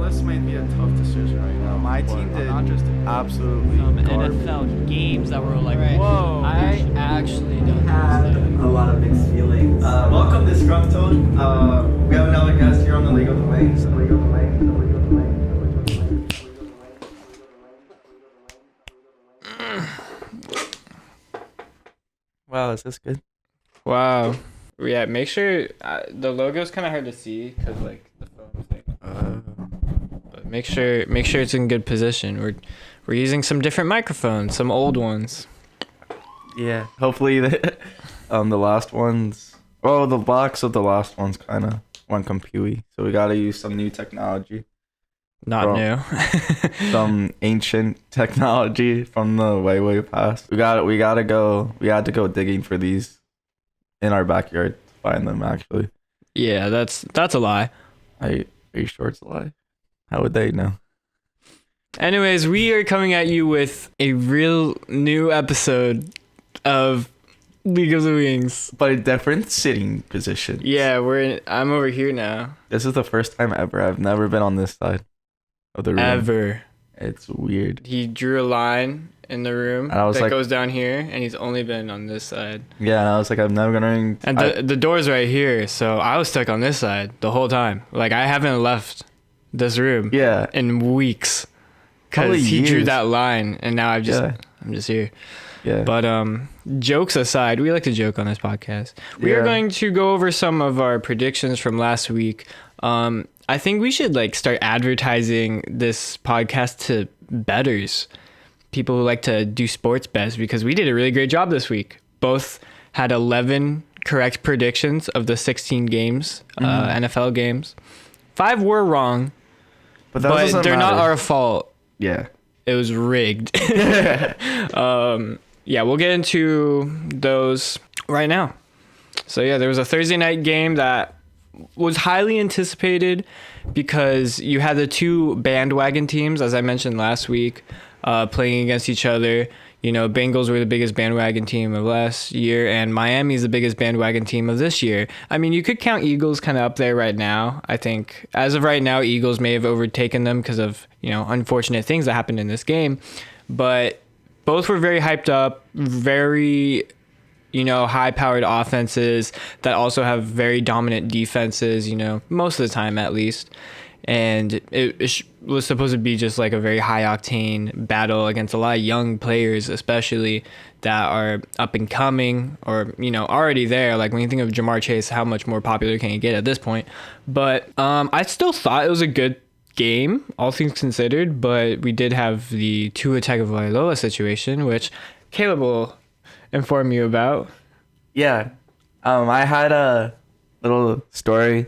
this might be a tough decision right now. My team did absolutely NFL games that were like, whoa. I actually don't Had understand. a lot of mixed feelings. Welcome, Disgruntled. We have another guest here on the Legal Domains. Wow, is this good? Wow. Yeah, make sure the logo's kind of hard to see because like the phone thing. But make sure it's in good position. We're using some different microphones, some old ones. Yeah. Hopefully the last ones. Oh, the box of the last ones kind of went compuey, so we gotta use some new technology. Not new. Some ancient technology from the way past. We had to go digging for these in our backyard to find them actually. Yeah, that's a lie. Are you sure it's a lie? How would they know? Anyways, we are coming at you with a real new episode of League of the Wings. But a different sitting position. Yeah, I'm over here now. This is the first time ever. I've never been on this side of the room. Ever. It's weird. He drew a line in the room and I was that like, goes down here, and he's only been on this side. Yeah, and I was like, I'm never gonna. And the door's right here, so I was stuck on this side the whole time. Like, I haven't left this room in weeks because he drew that line, and now I'm just here. Yeah. But jokes aside, we like to joke on this podcast. We are going to go over some of our predictions from last week. I think we should like start advertising this podcast to bettors, people who like to do sports bets, because we did a really great job this week. Both had 11 correct predictions of the 16 games, NFL games. 5 were wrong, but they're not our fault. Yeah. It was rigged. Yeah, we'll get into those right now. So yeah, there was a Thursday night game that was highly anticipated because you had the two bandwagon teams, as I mentioned last week, playing against each other. You know, Bengals were the biggest bandwagon team of last year, and Miami's the biggest bandwagon team of this year. I mean, you could count Eagles kind of up there right now. I think as of right now, Eagles may have overtaken them because of, you know, unfortunate things that happened in this game. But both were very hyped up, very, you know, high-powered offenses that also have very dominant defenses, you know, most of the time at least. And it was supposed to be just like a very high-octane battle against a lot of young players, especially that are up and coming or, you know, already there. Like when you think of Jamar Chase, how much more popular can you get at this point? But I still thought it was a good game, all things considered, but we did have the Tua Tagovailoa situation, which Caleb will inform you about. Yeah. I had a little story,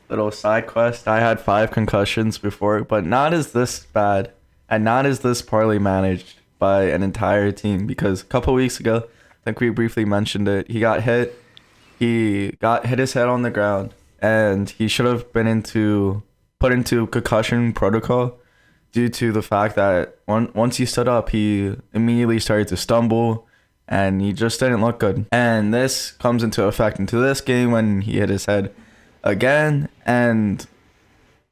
little side quest. I had 5 concussions before, but not as this bad and not as this poorly managed by an entire team, because a couple weeks ago, I think we briefly mentioned it, he got hit. He got hit his head on the ground, and he should have been put into concussion protocol due to the fact that once he stood up, he immediately started to stumble, and he just didn't look good. And this comes into effect into this game when he hit his head again, and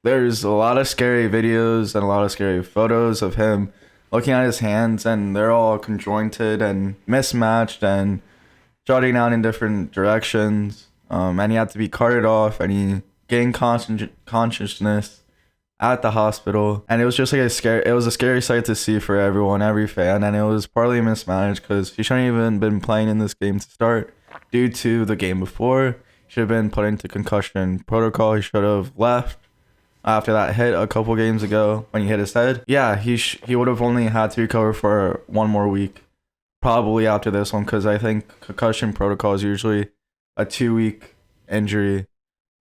there's a lot of scary videos and a lot of scary photos of him looking at his hands, and they're all conjointed and mismatched and jutting out in different directions, and he had to be carted off, and he gained consciousness at the hospital, and it was just like it was a scary sight to see for everyone, every fan, and it was partly mismanaged because he shouldn't even been playing in this game to start due to the game before. He should have been put into concussion protocol. He should have left after that hit a couple games ago when he hit his head. Yeah, he would have only had to recover for 1 more week, probably after this one, because I think concussion protocol is usually a 2-week injury,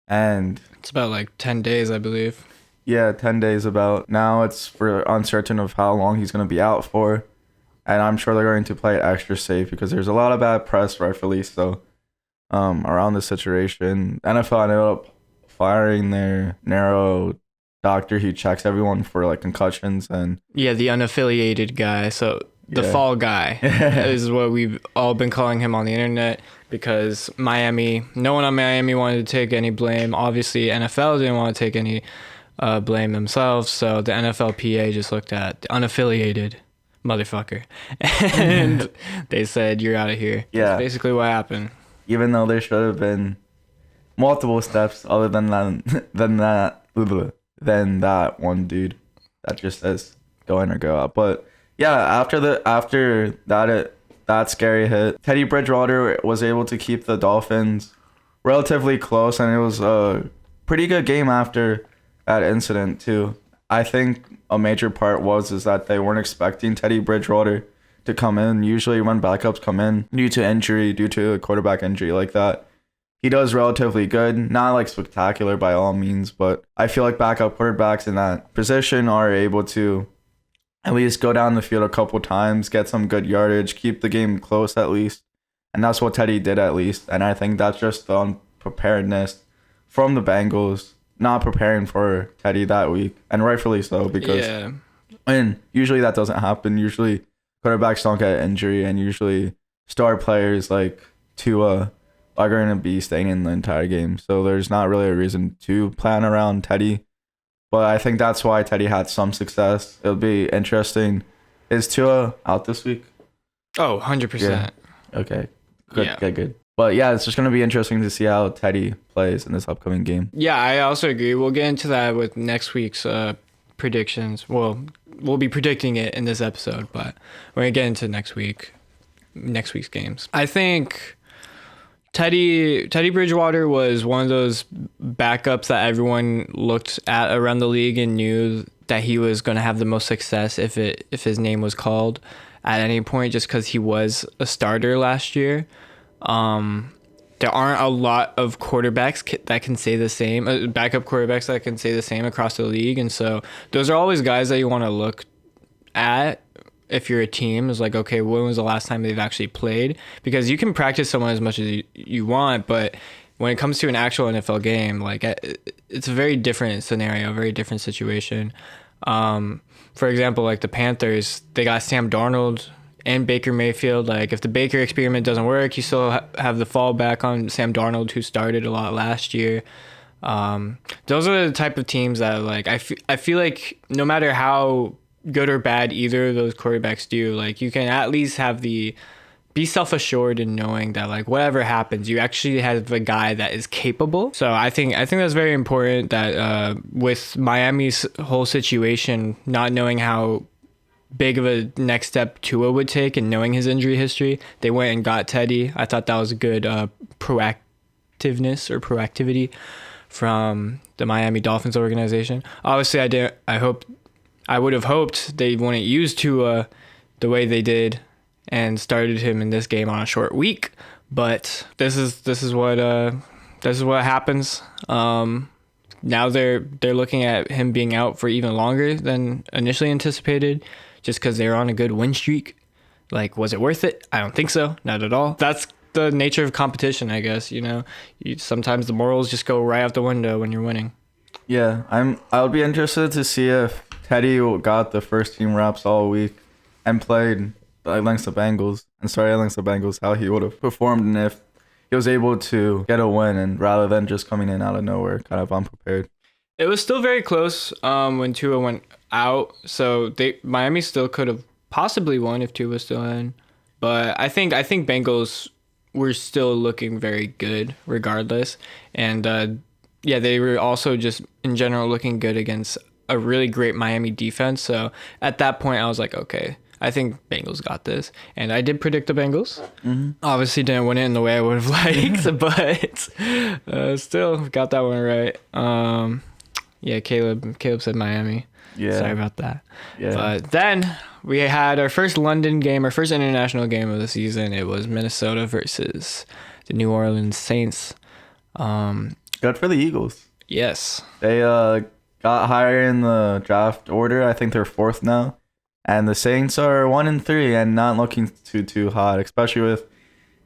and it's about like 10 days, I believe. Yeah, 10 days about. Now it's for uncertain of how long he's going to be out for. And I'm sure they're going to play it extra safe because there's a lot of bad press, rightfully so, around the situation. NFL ended up firing their narrow doctor who checks everyone for like concussions and... Yeah, the unaffiliated guy. So the fall guy is what we've all been calling him on the internet, because no one on Miami wanted to take any blame. Obviously, NFL didn't want to take any blame themselves. So the NFLPA just looked at the unaffiliated motherfucker and they said, you're out of here. Yeah. That's basically what happened. Even though there should have been multiple steps other than that one dude that just says go in or go out. But yeah, after that scary hit, Teddy Bridgewater was able to keep the Dolphins relatively close, and it was a pretty good game after that incident too. I think a major part is that they weren't expecting Teddy Bridgewater to come in. Usually when backups come in due to a quarterback injury like that, he does relatively good. Not like spectacular by all means, but I feel like backup quarterbacks in that position are able to at least go down the field a couple times, get some good yardage, keep the game close at least. And that's what Teddy did at least. And I think that's just the unpreparedness from the Bengals not preparing for Teddy that week. And rightfully so, because and usually that doesn't happen. Usually quarterbacks don't get injury, and usually star players like Tua are going to be staying in the entire game. So there's not really a reason to plan around Teddy. But I think that's why Teddy had some success. It'll be interesting. Is Tua out this week? Oh, 100%. Yeah. Okay. Good. Yeah. Good. But yeah, it's just going to be interesting to see how Teddy plays in this upcoming game. Yeah, I also agree. We'll get into that with next week's predictions. Well, we'll be predicting it in this episode, but we're going to get into next week's games. I think Teddy Bridgewater was one of those backups that everyone looked at around the league and knew that he was going to have the most success if his name was called at any point, just because he was a starter last year. There aren't a lot of quarterbacks that can say the same, backup quarterbacks that can say the same across the league. And so those are always guys that you want to look at if you're a team. Is like, okay, when was the last time they've actually played? Because you can practice someone as much as you want, but when it comes to an actual NFL game, like it's a very different scenario, a very different situation. For example, like the Panthers, they got Sam Darnold and Baker Mayfield. Like if the Baker experiment doesn't work, you still have the fallback on Sam Darnold, who started a lot last year. Those are the type of teams that like I feel like no matter how good or bad either of those quarterbacks do, like you can at least be self-assured in knowing that like whatever happens, you actually have a guy that is capable. So I think that's very important that with Miami's whole situation, not knowing how big of a next step Tua would take and knowing his injury history, they went and got Teddy. I thought that was a good proactivity from the Miami Dolphins organization. Obviously, I would have hoped they wouldn't use Tua the way they did and started him in this game on a short week. But this is what happens. Now they're looking at him being out for even longer than initially anticipated, just because they're on a good win streak. Like, was it worth it? I don't think so. Not at all. That's the nature of competition, I guess. You know, sometimes the morals just go right out the window when you're winning. Yeah, I'll be interested to see if Teddy got the first team reps all week and played against the Bengals, how he would have performed, and if he was able to get a win, and rather than just coming in out of nowhere, kind of unprepared. It was still very close when Tua went out, so Miami still could have possibly won if Tua was still in. But I think Bengals were still looking very good regardless, and they were also just in general looking good against a really great Miami defense. So at that point, I was like, okay, I think Bengals got this. And I did predict the Bengals. Mm-hmm. Obviously didn't win it in the way I would have liked, but still got that one right. Caleb said Miami. Yeah. Sorry about that. Yeah. But then we had our first London game, our first international game of the season. It was Minnesota versus the New Orleans Saints. Good for the Eagles. Yes. They got higher in the draft order. I think they're fourth now. And the Saints are 1-3 and not looking too hot, especially with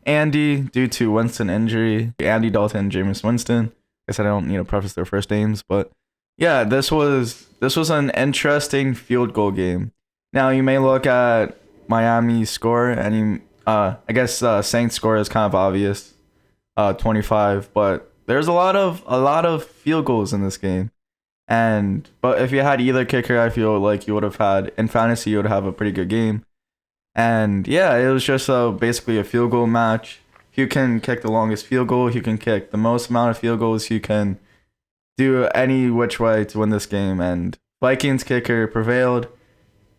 Andy due to Winston injury. Andy Dalton, Jameis Winston. I guess I don't need to preface their first names, but yeah, this was an interesting field goal game. Now you may look at Miami's score, and I guess Saints score is kind of obvious, 25, but there's a lot of field goals in this game. But if you had either kicker, I feel like you would have had in fantasy, you would have a pretty good game. And yeah, it was just basically a field goal match. You can kick the longest field goal. You can kick the most amount of field goals. You can do any which way to win this game. And Vikings kicker prevailed.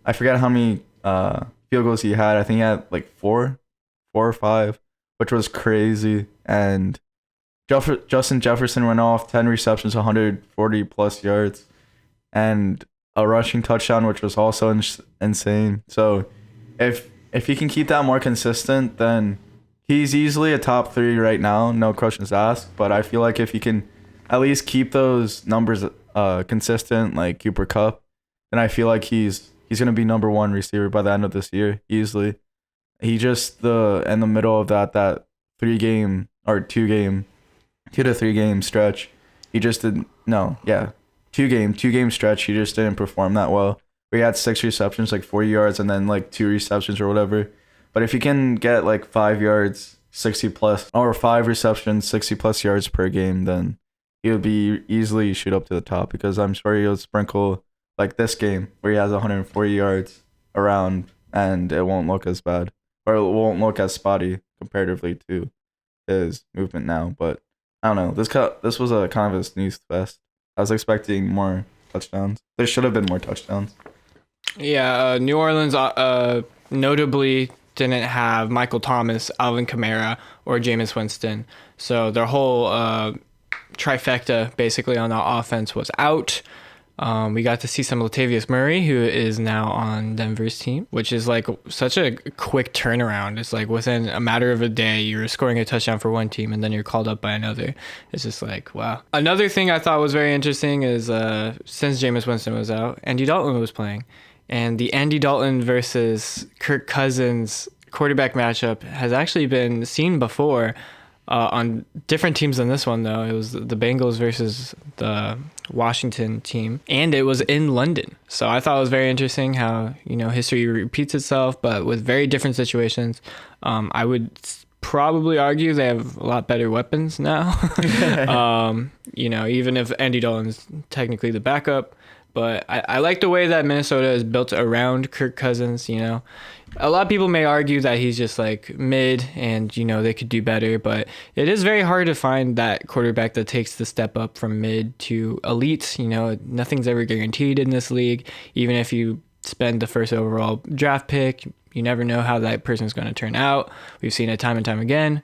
I forget how many field goals he had. I think he had like four or five, which was crazy. And Justin Jefferson went off 10 receptions, 140 plus yards, and a rushing touchdown, which was also insane. So if he can keep that more consistent, then he's easily a top 3 right now, no questions asked. But I feel like if he can at least keep those numbers consistent, like Cooper Kupp, then I feel like he's gonna be number 1 receiver by the end of this year easily. He just in the middle of that 2 to 3 game stretch, he just didn't. No, yeah, 2 game stretch. He just didn't perform that well. Where he had 6 receptions, like 40 yards, and then like 2 receptions or whatever. But if he can get like 5 yards, 60 plus, or 5 receptions, 60 plus yards per game, then he'll be easily shoot up to the top, because I'm sure he'll sprinkle like this game where he has 140 yards around, and it won't look as bad, or it won't look as spotty comparatively to his movement now. But I don't know. This was a kind of a snooze fest. I was expecting more touchdowns. There should have been more touchdowns. Yeah, New Orleans notably didn't have Michael Thomas, Alvin Kamara, or Jameis Winston. So their whole trifecta basically on the offense was out. We got to see some Latavius Murray, who is now on Denver's team, which is like such a quick turnaround. It's like within a matter of a day, you're scoring a touchdown for one team and then you're called up by another. It's just like, wow. Another thing I thought was very interesting is since Jameis Winston was out, Andy Dalton was playing. And the Andy Dalton versus Kirk Cousins quarterback matchup has actually been seen before on different teams than this one, though. It was the Bengals versus the Washington team, and it was in London. So I thought it was very interesting how, history repeats itself, but with very different situations. I would probably argue they have a lot better weapons now. Even if Andy Dalton's technically the backup. But I like the way that Minnesota is built around Kirk Cousins. A lot of people may argue that he's just like mid and, they could do better. But it is very hard to find that quarterback that takes the step up from mid to elite. Nothing's ever guaranteed in this league. Even if you spend the first overall draft pick, you never know how that person's going to turn out. We've seen it time and time again.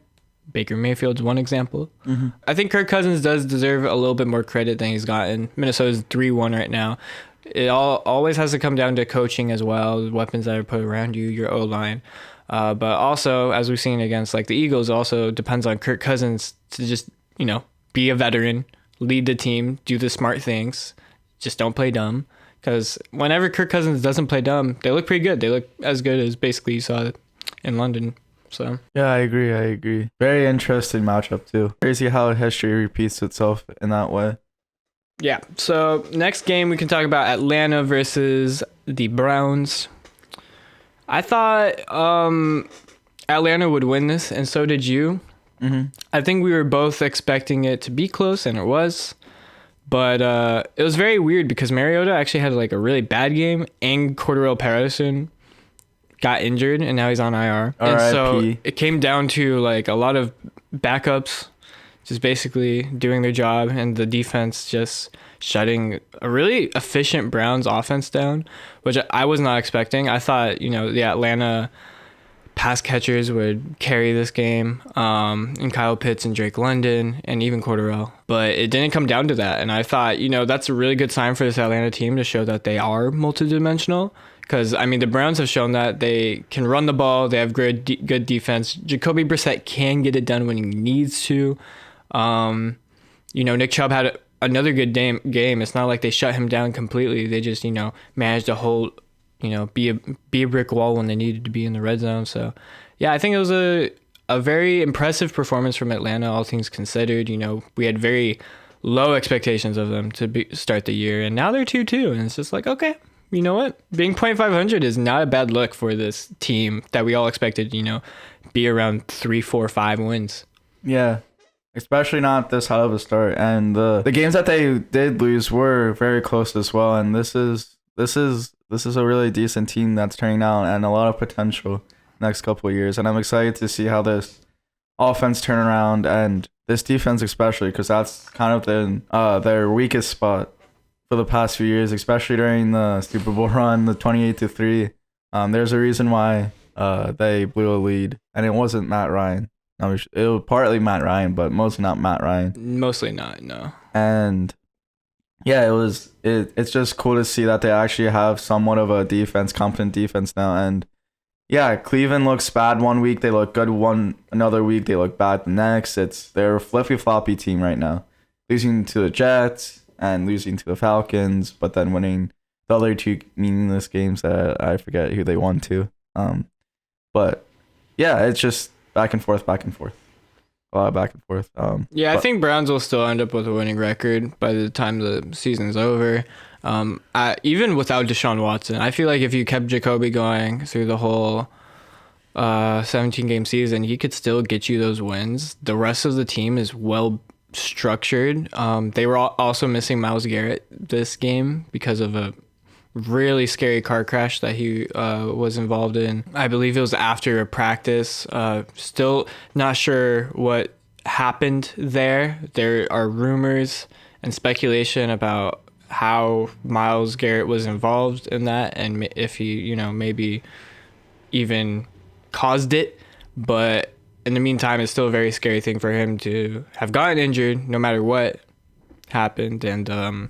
Baker Mayfield's one example. Mm-hmm. I think Kirk Cousins does deserve a little bit more credit than he's gotten. Minnesota's 3-1 right now. It always has to come down to coaching as well, the weapons that are put around you, your O-line. But also, as we've seen against like the Eagles, also depends on Kirk Cousins to just, be a veteran, lead the team, do the smart things, just don't play dumb. Because whenever Kirk Cousins doesn't play dumb, they look pretty good. They look as good as basically you saw in London. So yeah, I agree. Very interesting matchup too. Crazy how history repeats itself in that way. Yeah. So next game we can talk about Atlanta versus the Browns. I thought Atlanta would win this, and so did you. Mm-hmm. I think we were both expecting it to be close, and it was. But it was very weird because Mariota actually had like a really bad game, and Cordarrelle Patterson got injured, and now he's on IR. And so it came down to like a lot of backups just basically doing their job, and the defense just shutting a really efficient Browns offense down, which I was not expecting. I thought, the Atlanta pass catchers would carry this game, and Kyle Pitts and Drake London and even Cordarrelle. But it didn't come down to that. And I thought, that's a really good sign for this Atlanta team to show that they are multidimensional. Because, the Browns have shown that they can run the ball. They have good defense. Jacoby Brissett can get it done when he needs to. Nick Chubb had another good game. It's not like they shut him down completely. They just, managed to hold, be a brick wall when they needed to be in the red zone. So, yeah, I think it was a very impressive performance from Atlanta, all things considered. We had very low expectations of them to start the year. And now they're 2-2. And it's just like, okay. You know what? Being .500 is not a bad look for this team that we all expected, be around 3, 4, 5 wins. Yeah. especially not this high of a start. And the games that they did lose were very close as well. And this is a really decent team that's turning out and a lot of potential next couple of years. And I'm excited to see how this offense turn around and this defense especially, because that's kind of been their weakest spot for the past few years, especially during the Super Bowl run, the 28-3. There's a reason why they blew a lead, and it wasn't Matt Ryan. It was partly Matt Ryan, but mostly not Matt Ryan. Mostly not, no. And yeah, it's just cool to see that they actually have somewhat of a competent defense now. And yeah, Cleveland looks bad one week, they look good another week, they look bad the next. They're a flippy-floppy team right now. Losing to the Jets and losing to the Falcons, but then winning the other two meaningless games that I forget who they won to. But yeah, it's just back and forth. A lot of back and forth. I think Browns will still end up with a winning record by the time the season's over. Even without Deshaun Watson, I feel like if you kept Jacoby going through the whole 17-game season, he could still get you those wins. The rest of the team is well structured. They were also missing Myles Garrett this game because of a really scary car crash that he was involved in. I believe it was after a practice. Still not sure what happened there. There are rumors and speculation about how Myles Garrett was involved in that and if he, maybe even caused it. But in the meantime, it's still a very scary thing for him to have gotten injured no matter what happened. And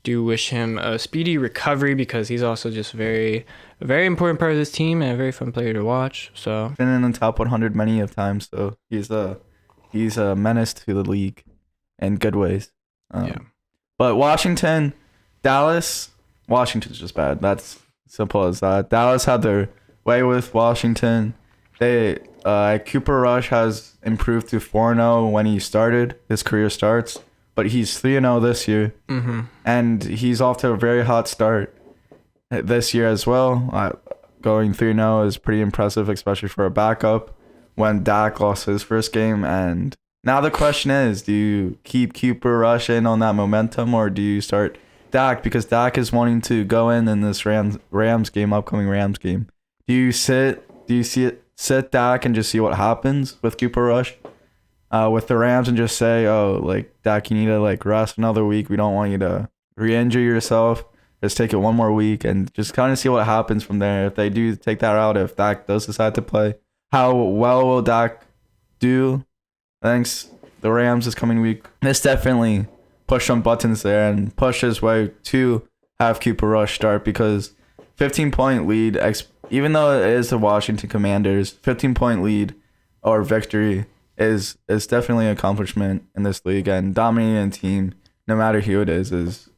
do wish him a speedy recovery because he's also just a very important part of this team and a very fun player to watch. So been in the top 100 many of times, so he's a menace to the league in good ways. But Washington's just bad. That's simple as that. Dallas had their way with Washington. Cooper Rush has improved to 4-0 when he started. His career starts. But he's 3-0 this year, and he's off to a very hot start this year as well. Going 3-0 is pretty impressive, especially for a backup when Dak lost his first game. And now the question is, do you keep Cooper Rush in on that momentum, or do you start Dak? Because Dak is wanting to go in this upcoming Rams game. Do you sit Dak and just see what happens with Cooper Rush? With the Rams and just say, Dak, you need to rest another week. We don't want you to re-injure yourself. Just take it one more week and just kind of see what happens from there. If they do take that route, if Dak does decide to play, how well will Dak do against the Rams this coming week? This definitely push some buttons there and push his way to have Cooper Rush start, because 15-point lead, even though it is the Washington Commanders, 15-point lead or victory is definitely an accomplishment in this league, and dominating a team, no matter who it is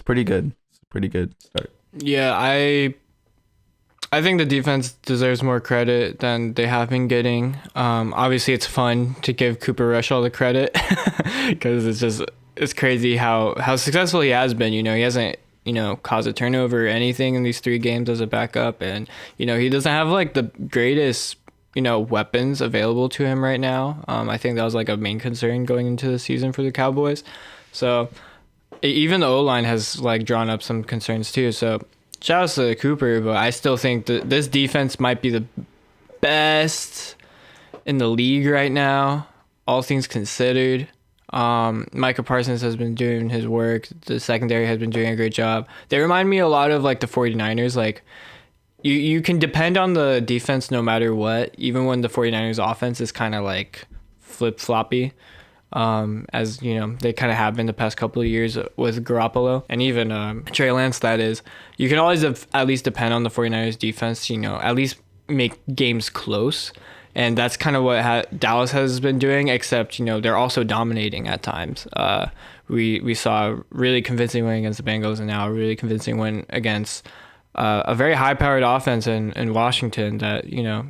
pretty good. It's a pretty good start. Yeah, I think the defense deserves more credit than they have been getting. Obviously, it's fun to give Cooper Rush all the credit because it's crazy how successful he has been. He hasn't caused a turnover or anything in these 3 games as a backup, and he doesn't have the greatest weapons available to him right now. I think that was a main concern going into the season for the Cowboys. So even the O-line has drawn up some concerns too. So shout out to Cooper, but I still think that this defense might be the best in the league right now, all things considered. Micah Parsons has been doing his work. The secondary has been doing a great job. They remind me a lot of the 49ers. You can depend on the defense no matter what, even when the 49ers offense is kind of flip-floppy, as they kind of have been the past couple of years with Garoppolo and even Trey Lance, that is. You can always at least depend on the 49ers defense, at least make games close. And that's kind of what Dallas has been doing, except, they're also dominating at times. We saw a really convincing win against the Bengals and now a really convincing win against a very high-powered offense in Washington that,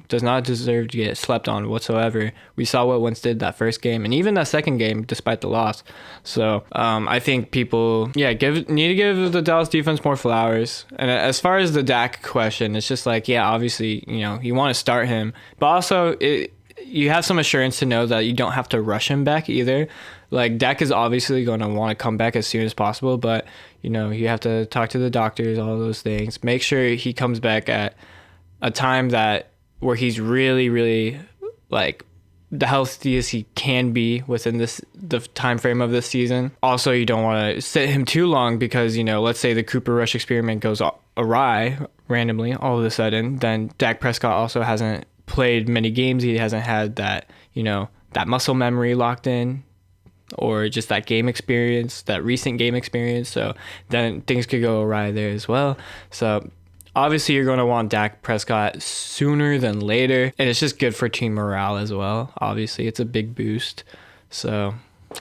does not deserve to get slept on whatsoever. We saw what Wentz did that first game and even that second game, despite the loss. So I think people, need to give the Dallas defense more flowers. And as far as the Dak question, it's just obviously, you want to start him. But also, you have some assurance to know that you don't have to rush him back either. Like, Dak is obviously going to want to come back as soon as possible, but, you know, you have to talk to the doctors, all those things. Make sure he comes back at a time where he's really, really, like, the healthiest he can be within the time frame of this season. Also, you don't want to sit him too long because, you know, let's say the Cooper Rush experiment goes awry randomly all of a sudden, then Dak Prescott also hasn't played many games. He hasn't had that, you know, that muscle memory locked in, or just that game experience, that recent game experience. So then things could go awry there as well. So obviously you're going to want Dak Prescott sooner than later. And it's just good for team morale as well. Obviously it's a big boost. So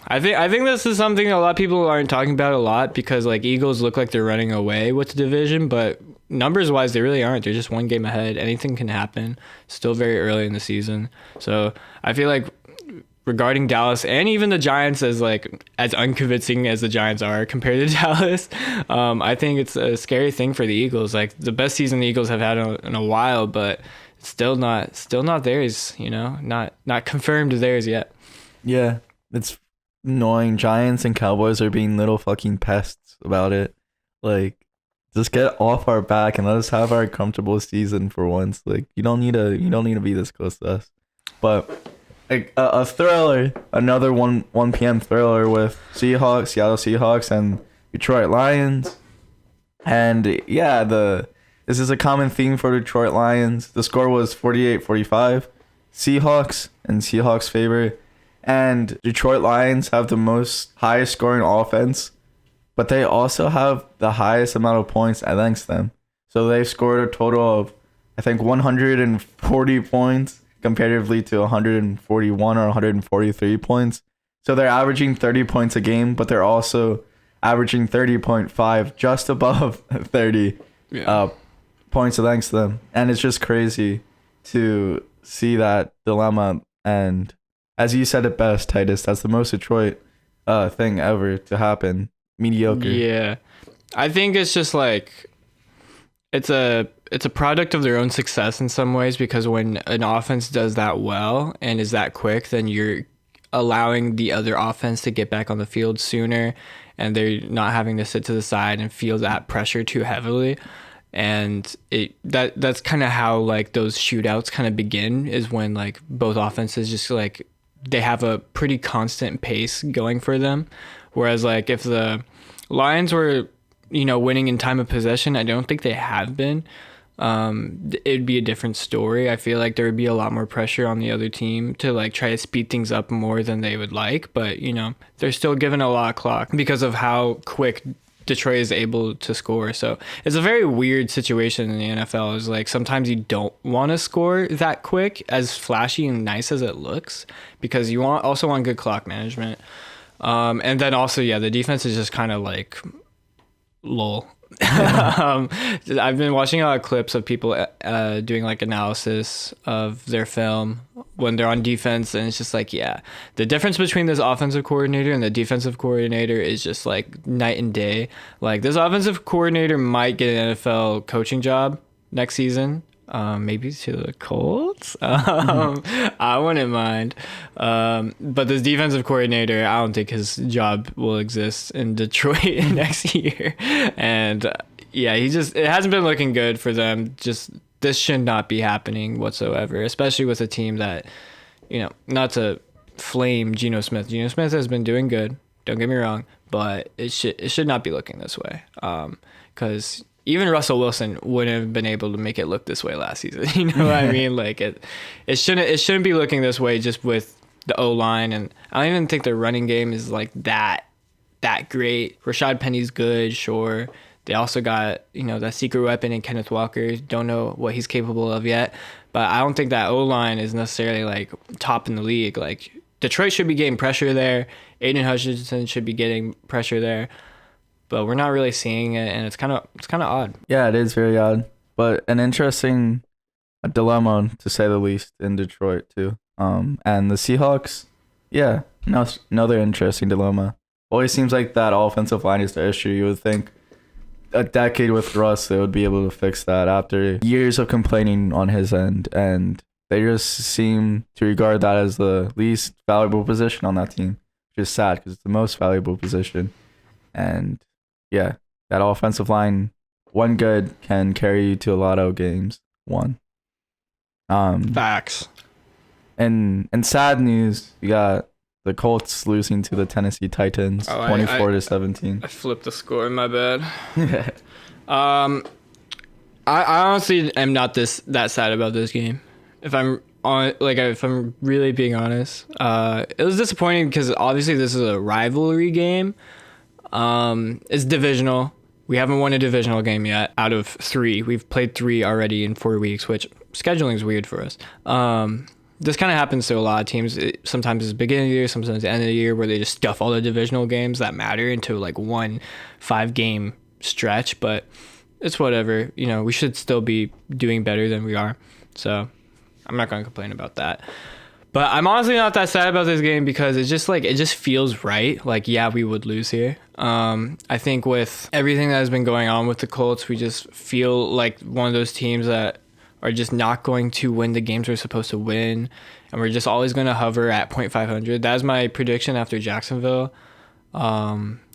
I think this is something a lot of people aren't talking about a lot, because like Eagles look like they're running away with the division, but numbers wise they really aren't. They're just one game ahead. Anything can happen. Still very early in the season. So I feel like regarding Dallas and even the Giants, as unconvincing as the Giants are compared to Dallas, I think it's a scary thing for the Eagles. Like, the best season the Eagles have had in a while, but it's still not theirs, you know, not confirmed theirs yet. Yeah, it's annoying. Giants and Cowboys are being little fucking pests about it. Like, just get off our back and let us have our comfortable season for once. Like, you don't need to be this close to us. But a thriller, another 1 p.m. thriller with Seattle Seahawks and Detroit Lions. And yeah, this is a common theme for Detroit Lions. The score was 48-45. Seahawks favor. And Detroit Lions have the highest scoring offense, but they also have the highest amount of points against them. So they've scored a total of, I think, 140 points comparatively to 141 or 143 points. So they're averaging 30 points a game, but they're also averaging 30.5, just above 30 points against them. And it's just crazy to see that dilemma. And as you said it best, Titus, that's the most Detroit thing ever to happen. Mediocre. Yeah. I think it's just like, it's a product of their own success in some ways, because when an offense does that well and is that quick, then you're allowing the other offense to get back on the field sooner, and they're not having to sit to the side and feel that pressure too heavily. And that's kind of how like those shootouts kind of begin, is when like both offenses just like they have a pretty constant pace going for them. Whereas like if the Lions were, you know, winning in time of possession, I don't think they have been. It'd be a different story. I feel like there would be a lot more pressure on the other team to like try to speed things up more than they would like, but you know, they're still given a lot of clock because of how quick Detroit is able to score. So it's a very weird situation in the NFL. Is like sometimes you don't want to score that quick, as flashy and nice as it looks, because you also want good clock management. And then also, yeah, the defense is just kind of like lol. I've been watching a lot of clips of people doing like analysis of their film when they're on defense, and it's just like, yeah, the difference between this offensive coordinator and the defensive coordinator is just like night and day. Like, this offensive coordinator might get an NFL coaching job next season. Maybe to the Colts. I wouldn't mind. But this defensive coordinator, I don't think his job will exist in Detroit next year. And yeah, it hasn't been looking good for them. Just, this should not be happening whatsoever, especially with a team that, you know, not to flame Geno Smith. Geno Smith has been doing good, don't get me wrong, but it should not be looking this way. Because even Russell Wilson wouldn't have been able to make it look this way last season. You know what I mean? Like it shouldn't be looking this way just with the O-line, and I don't even think their running game is like that great. Rashad Penny's good, sure. They also got, you know, that secret weapon in Kenneth Walker. Don't know what he's capable of yet, but I don't think that O-line is necessarily like top in the league. Like, Detroit should be getting pressure there. Aiden Hutchinson should be getting pressure there. But we're not really seeing it, and it's kind of odd. Yeah, it is very odd, but an interesting dilemma to say the least in Detroit too. And the Seahawks, yeah, another interesting dilemma. Always seems like that offensive line is the issue. You would think a decade with Russ, they would be able to fix that after years of complaining on his end. And they just seem to regard that as the least valuable position on that team, which is sad because it's the most valuable position. And yeah, that offensive line, one good can carry you to a lot of games. One. Facts. And sad news, we got the Colts losing to the Tennessee Titans, 24-17. I flipped the score. My bad. I honestly am not that sad about this game. If I'm really being honest, it was disappointing because obviously this is a rivalry game. It's divisional. We haven't won a divisional game yet out of 3. We've played 3 already in 4 weeks, which scheduling is weird for us. This kind of happens to a lot of teams. Sometimes it's the beginning of the year, sometimes the end of the year, where they just stuff all the divisional games that matter into like one 5-game stretch. But it's whatever. You know, we should still be doing better than we are. So I'm not going to complain about that. But I'm honestly not that sad about this game because it's just like, it just feels right. Like, yeah, we would lose here. I think with everything that has been going on with the Colts, we just feel like one of those teams that are just not going to win the games we're supposed to win. And we're just always going to hover at 0.500. That was my prediction after Jacksonville,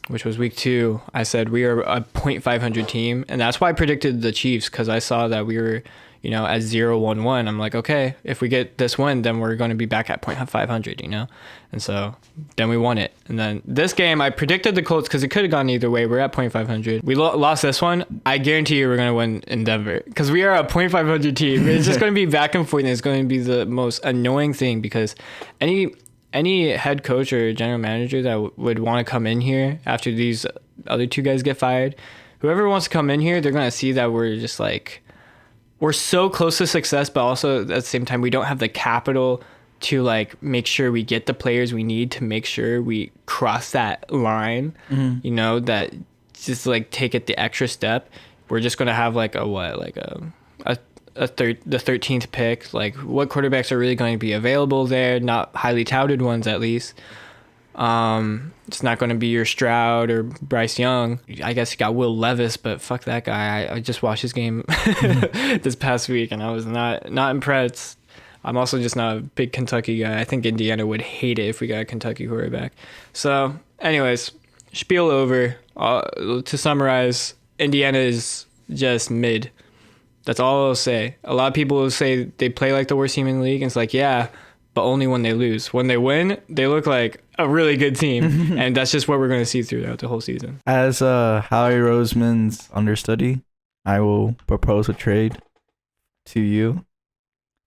which was week 2. I said we are a 0.500 team. And that's why I predicted the Chiefs, because I saw that we were, you know, at 0-1-1. I'm like, okay, if we get this win, then we're going to be back at 0.500, you know? And so then we won it. And then this game, I predicted the Colts because it could have gone either way. We're at 0.500. We lost this one. I guarantee you we're going to win in Denver because we are a 0.500 team. It's just going to be back and forth, and it's going to be the most annoying thing because any head coach or general manager that would want to come in here after these other 2 guys get fired, whoever wants to come in here, they're going to see that we're just like, we're so close to success, but also at the same time, we don't have the capital to like make sure we get the players we need to make sure we cross that line, you know, that just like take it the extra step. We're just going to have like the 13th pick. Like, what quarterbacks are really going to be available there? Not highly touted ones, at least. It's not going to be your Stroud or Bryce Young. I guess you got Will Levis, but fuck that guy. I just watched his game this past week, and I was not impressed. I'm also just not a big Kentucky guy. I think Indiana would hate it if we got a Kentucky quarterback. So, anyways, spiel over. To summarize, Indiana is just mid. That's all I'll say. A lot of people will say they play like the worst team in the league, and it's like, yeah, but only when they lose. When they win, they look like a really good team, and that's just what we're going to see throughout the whole season. As Howie Roseman's understudy, I will propose a trade to you.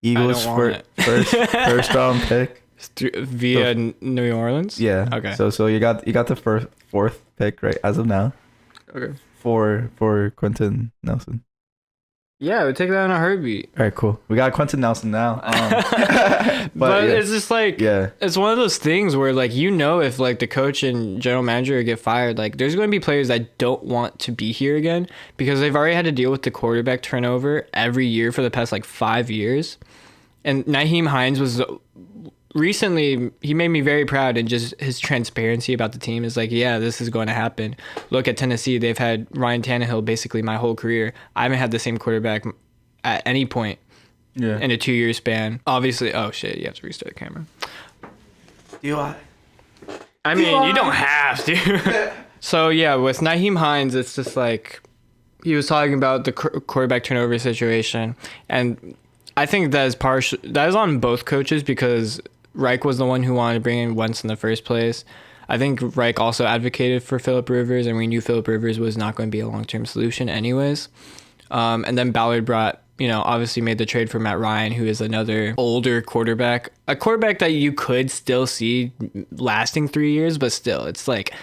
Eagles first round pick via New Orleans. Yeah. Okay. So you got the fourth pick right as of now. Okay. For Quentin Nelson. Yeah, we take that in a heartbeat. All right, cool. We got Quentin Nelson now. But yeah. It's just like, yeah, it's one of those things where like, you know, if like the coach and general manager get fired, like there's going to be players that don't want to be here again because they've already had to deal with the quarterback turnover every year for the past like 5 years. And Nyheim Hines was recently, he made me very proud, and just his transparency about the team is like, yeah, this is going to happen. Look at Tennessee. They've had Ryan Tannehill basically my whole career. I haven't had the same quarterback at any point in a 2-year span. Obviously, oh shit, you have to restart the camera. I mean, you don't have to. So yeah, with Nyheim Hines, it's just like, he was talking about the quarterback turnover situation, and I think that is on both coaches because Reich was the one who wanted to bring in Wentz in the first place. I think Reich also advocated for Phillip Rivers, and we knew Phillip Rivers was not going to be a long-term solution anyways. And then Ballard obviously made the trade for Matt Ryan, who is another older quarterback, a quarterback that you could still see lasting 3 years, but still, it's like,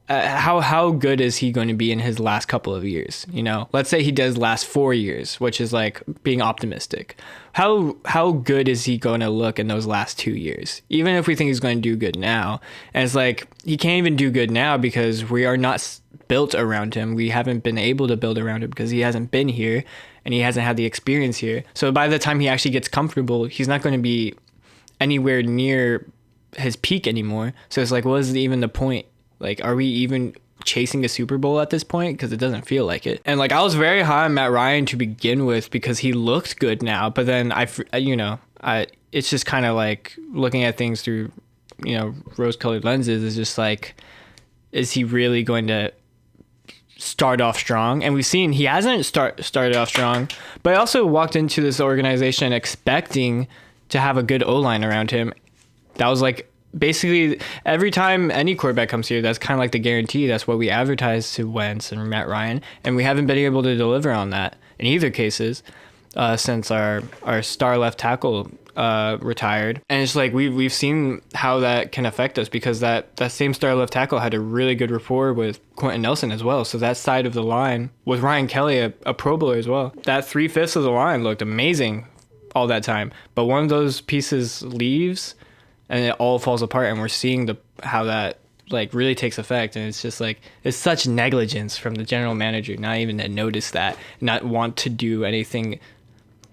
how good is he going to be in his last couple of years? You know, let's say he does last 4 years, which is like being optimistic. How good is he going to look in those last 2 years? Even if we think he's going to do good now, and it's like, he can't even do good now because we are not built around him. We haven't been able to build around him because he hasn't been here and he hasn't had the experience here. So by the time he actually gets comfortable, he's not going to be anywhere near his peak anymore. So it's like, what is even the point? Like, are we even chasing a Super Bowl at this point, because it doesn't feel like it. And like I was very high on Matt Ryan to begin with because he looked good now, but then it's just kind of like looking at things through, rose-colored lenses. Is just like, is he really going to start off strong? And we've seen he hasn't started off strong, but I also walked into this organization expecting to have a good O-line around him. That was like basically every time any quarterback comes here, that's kind of like the guarantee. That's what we advertise to Wentz and Matt Ryan, and we haven't been able to deliver on that in either cases since our star left tackle retired. And it's like we've seen how that can affect us, because that same star left tackle had a really good rapport with Quentin Nelson as well. So that side of the line with Ryan Kelly, a Pro Bowler as well, that 3/5 of the line looked amazing all that time. But one of those pieces leaves and it all falls apart, and we're seeing how that like really takes effect. And it's just like, it's such negligence from the general manager not even to notice that, not want to do anything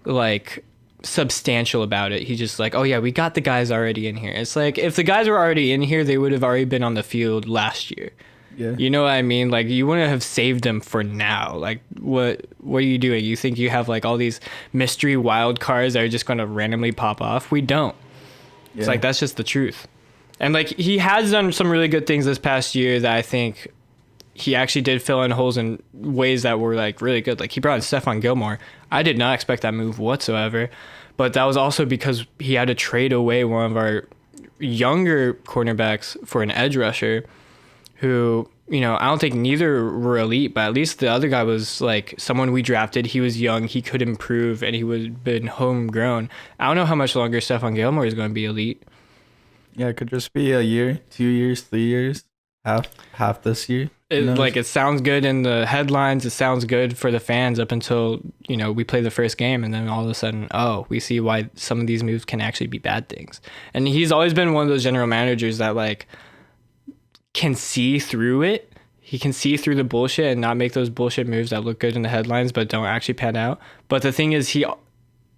like substantial about it. He's just like, oh yeah, we got the guys already in here. It's like, if the guys were already in here, they would have already been on the field last year. Yeah. You know what I mean? Like, you wouldn't have saved them for now. Like, what are you doing? You think you have like all these mystery wild cards that are just going to randomly pop off? We don't. Yeah. It's like, that's just the truth. And like, he has done some really good things this past year that I think he actually did fill in holes in ways that were like really good. Like, he brought in Stephon Gilmore. I did not expect that move whatsoever, but that was also because he had to trade away one of our younger cornerbacks for an edge rusher who, I don't think neither were elite, but at least the other guy was like someone we drafted. He was young, he could improve, and he would have been homegrown. I don't know how much longer Stephon Gilmore is going to be elite. Yeah, it could just be a year, 2 years, 3 years, half this year. It sounds good in the headlines. It sounds good for the fans up until, we play the first game, and then all of a sudden, we see why some of these moves can actually be bad things. And he's always been one of those general managers that like can see through it. He can see through the bullshit and not make those bullshit moves that look good in the headlines but don't actually pan out. But the thing is, he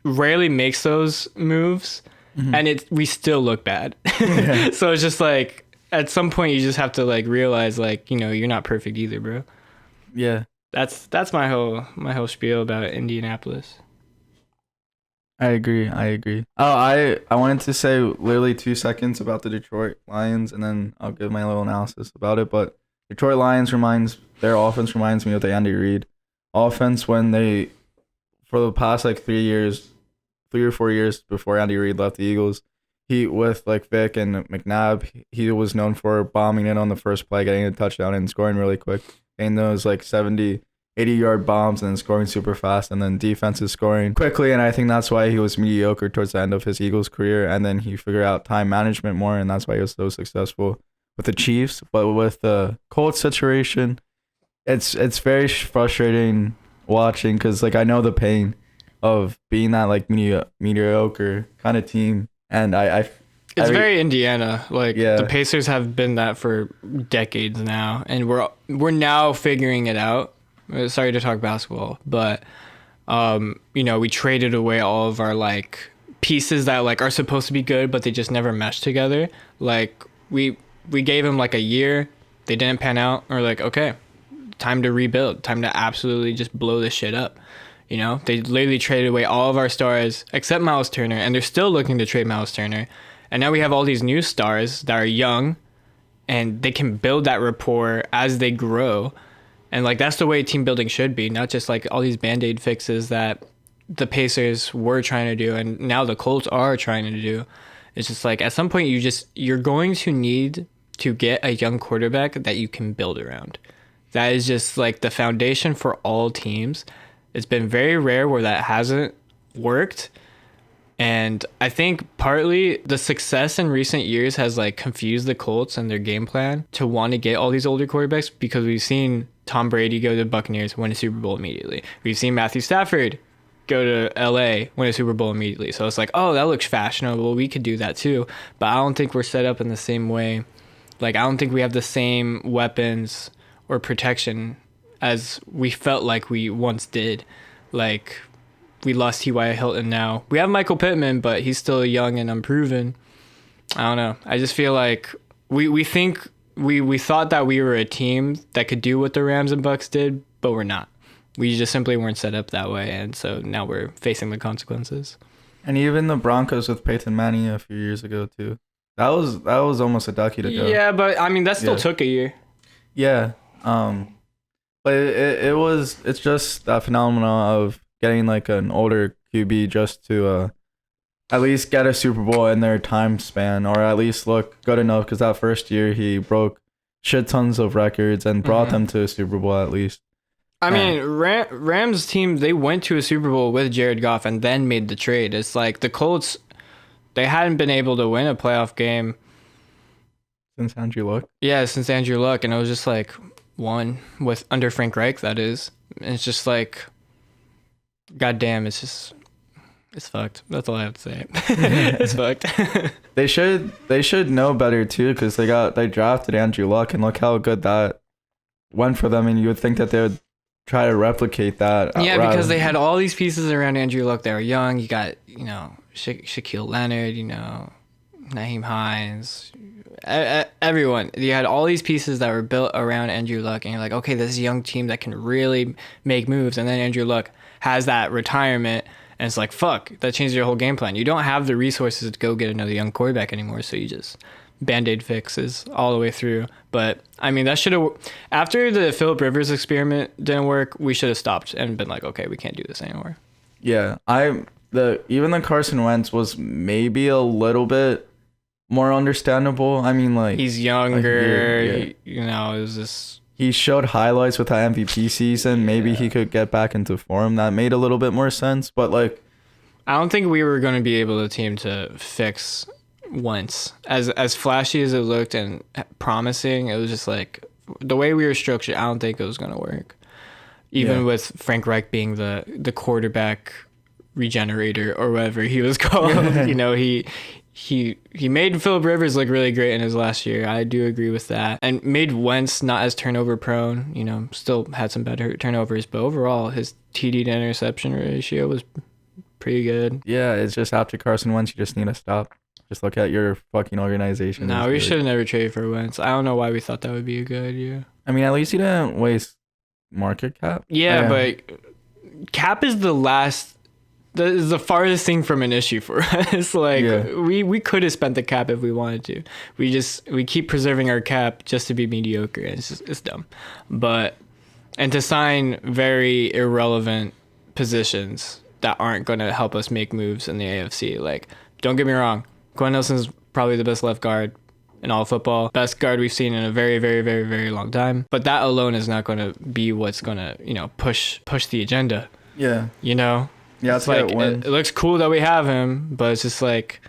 rarely makes those moves, and we still look bad. Yeah. So it's just like, at some point you just have to like realize like, you're not perfect either, bro. Yeah. That's my whole spiel about Indianapolis. I agree. Oh, I wanted to say literally 2 seconds about the Detroit Lions, and then I'll give my little analysis about it. But Detroit Lions their offense reminds me of the Andy Reid offense when for the past like 3 or 4 years before Andy Reid left the Eagles, he with like Vic and McNabb, he was known for bombing in on the first play, getting a touchdown and scoring really quick, getting those like 70, 80-yard bombs and then scoring super fast, and then defense is scoring quickly. And I think that's why he was mediocre towards the end of his Eagles career, and then he figured out time management more, and that's why he was so successful with the Chiefs. But with the Colts situation, it's very frustrating watching, because like I know the pain of being that like mediocre kind of team. And it's very Indiana. Like, yeah. The Pacers have been that for decades now, and we're now figuring it out. Sorry to talk basketball, but we traded away all of our like pieces that like are supposed to be good, but they just never mesh together. Like we gave them like a year, they didn't pan out. We're like, okay, time to rebuild, time to absolutely just blow this shit up. They literally traded away all of our stars except Miles Turner, and they're still looking to trade Miles Turner. And now we have all these new stars that are young, and they can build that rapport as they grow. And like, that's the way team building should be, not just like all these Band-Aid fixes that the Pacers were trying to do and now the Colts are trying to do. It's just like, at some point you're going to need to get a young quarterback that you can build around. That is just like the foundation for all teams. It's been very rare where that hasn't worked. And I think partly the success in recent years has like confused the Colts and their game plan to want to get all these older quarterbacks, because we've seen Tom Brady go to the Buccaneers, win a Super Bowl immediately. We've seen Matthew Stafford go to LA, win a Super Bowl immediately. So it's like, oh, that looks fashionable. We could do that too. But I don't think we're set up in the same way. Like, I don't think we have the same weapons or protection as we felt like we once did. Like, we lost T.Y. Hilton now. We have Michael Pittman, but he's still young and unproven. I don't know. I just feel like we think we thought that we were a team that could do what the Rams and Bucks did, but we're not. We just simply weren't set up that way, and so now we're facing the consequences. And even the Broncos with Peyton Manning a few years ago too. That was almost a decade ago. Yeah, but I mean that still took a year. Yeah. But it's just that phenomenon of getting like an older QB just to at least get a Super Bowl in their time span, or at least look good enough, because that first year he broke shit tons of records and brought them to a Super Bowl at least. I mean, Rams team, they went to a Super Bowl with Jared Goff and then made the trade. It's like the Colts, they hadn't been able to win a playoff game since Andrew Luck. Yeah, since Andrew Luck, and it was just like one with under Frank Reich. That is, and it's just like, goddamn, it's fucked. That's all I have to say. It's fucked. They should know better too, because they drafted Andrew Luck, and look how good that went for them. And you would think that they would try to replicate that. Yeah, because they had all these pieces around Andrew Luck. They were young. You got, Shaquille Leonard, Naheem Hines, everyone. You had all these pieces that were built around Andrew Luck, and you're like, okay, this is a young team that can really make moves. And then Andrew Luck has that retirement, and it's like, fuck, that changes your whole game plan. You don't have the resources to go get another young quarterback anymore, so you just Band-Aid fixes all the way through. But I mean, that should have, after the Phillip Rivers experiment didn't work, we should have stopped and been like, okay, we can't do this anymore. Yeah, even the Carson Wentz was maybe a little bit more understandable. I mean, like, he's younger, it was just, he showed highlights with that MVP season. Maybe he could get back into form. That made a little bit more sense. But like, I don't think we were going to be able to team to fix Wentz. As flashy as it looked and promising, it was just like the way we were structured, I don't think it was going to work. Even with Frank Reich being the quarterback regenerator or whatever he was called. He made Phillip Rivers look really great in his last year. I do agree with that. And made Wentz not as turnover prone, still had some better turnovers, but overall his TD to interception ratio was pretty good. Yeah, it's just after Carson Wentz, you just need to stop. Just look at your fucking organization. No, we should have never traded for Wentz. I don't know why we thought that would be a good idea. I mean, at least you didn't waste market cap. Yeah, but cap is the farthest thing from an issue for us. Like, we could have spent the cap if we wanted to. We keep preserving our cap just to be mediocre. It's dumb. And to sign very irrelevant positions that aren't going to help us make moves in the AFC. Like, don't get me wrong, Gwen Nelson's probably the best left guard in all football. Best guard we've seen in a very, very, very, very long time. But that alone is not going to be what's going to, push the agenda. Yeah. Yeah, it's like it looks cool that we have him, but it's just like,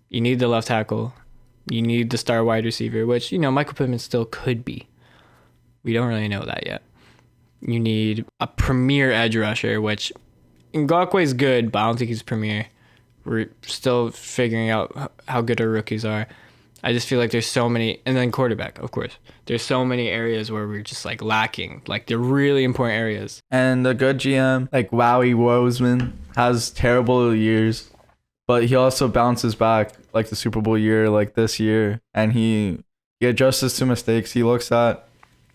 you need the left tackle. You need the star wide receiver, which, Michael Pittman still could be. We don't really know that yet. You need a premier edge rusher, which Ngakwe's good, but I don't think he's premier. We're still figuring out how good our rookies are. I just feel like there's so many, and then quarterback, of course. There's so many areas where we're just like lacking, like the really important areas. And a good GM, like Wowie Wozeman, has terrible years, but he also bounces back, like the Super Bowl year, like this year, and he adjusts to mistakes. He looks at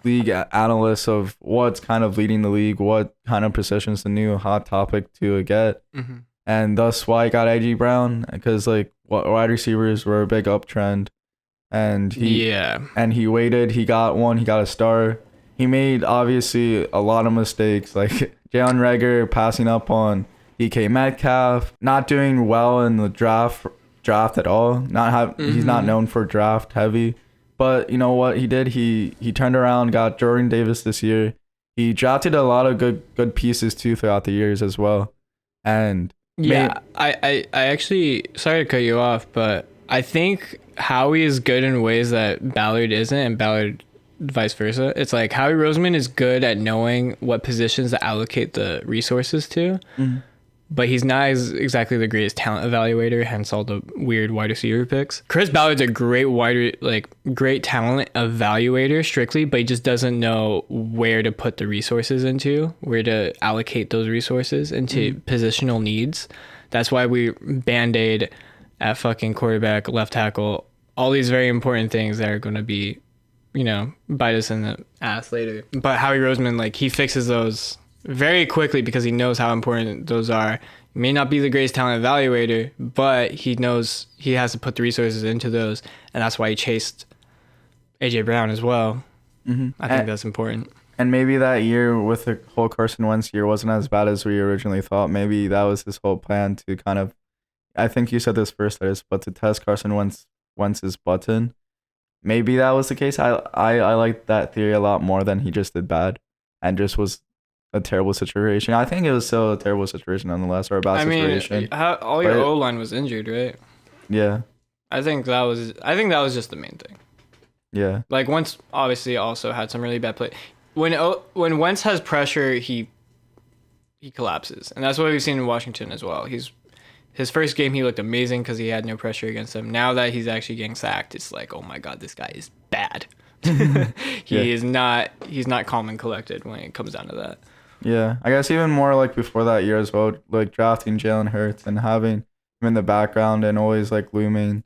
league analysts of what's kind of leading the league, what kind of positions the new hot topic to get. Mm-hmm. And thus why I got A.J. Brown, because like wide receivers were a big uptrend. And he waited, he got one, he got a star. He made obviously a lot of mistakes, like Jalen Reagor passing up on DK Metcalf, not doing well in the draft at all. He's not known for draft heavy. But you know what he did? He turned around, got Jordan Davis this year. He drafted a lot of good pieces too throughout the years as well. And I actually, sorry to cut you off, but I think Howie is good in ways that Ballard isn't, and Ballard vice versa. It's like Howie Roseman is good at knowing what positions to allocate the resources to, but he's not exactly the greatest talent evaluator, hence all the weird wide receiver picks. Chris Ballard's a great great talent evaluator strictly, but he just doesn't know where to put the resources into, where to allocate those resources into positional needs. That's why we Band-Aid at fucking quarterback, left tackle, all these very important things that are going to be bite us in the ass later. But Howie Roseman, like, he fixes those very quickly because he knows how important those are. He may not be the greatest talent evaluator, but he knows he has to put the resources into those, and that's why he chased AJ Brown as well. I think that's important. And maybe that year with the whole Carson Wentz year wasn't as bad as we originally thought. Maybe that was his whole plan to kind of, I think you said this first, but to test Carson Wentz's button. Maybe that was the case. I like that theory a lot more than he just did bad and just was a terrible situation. I think it was still a terrible situation nonetheless, or a bad situation. All your O-line was injured, right? Yeah. I think that was just the main thing. Yeah. Like, Wentz obviously also had some really bad play. When Wentz has pressure, he collapses, and that's what we've seen in Washington as well. His first game, he looked amazing because he had no pressure against him. Now that he's actually getting sacked, it's like, oh my god, this guy is bad. He's not calm and collected when it comes down to that. Yeah, I guess even more like before that year as well, like drafting Jalen Hurts and having him in the background and always like looming.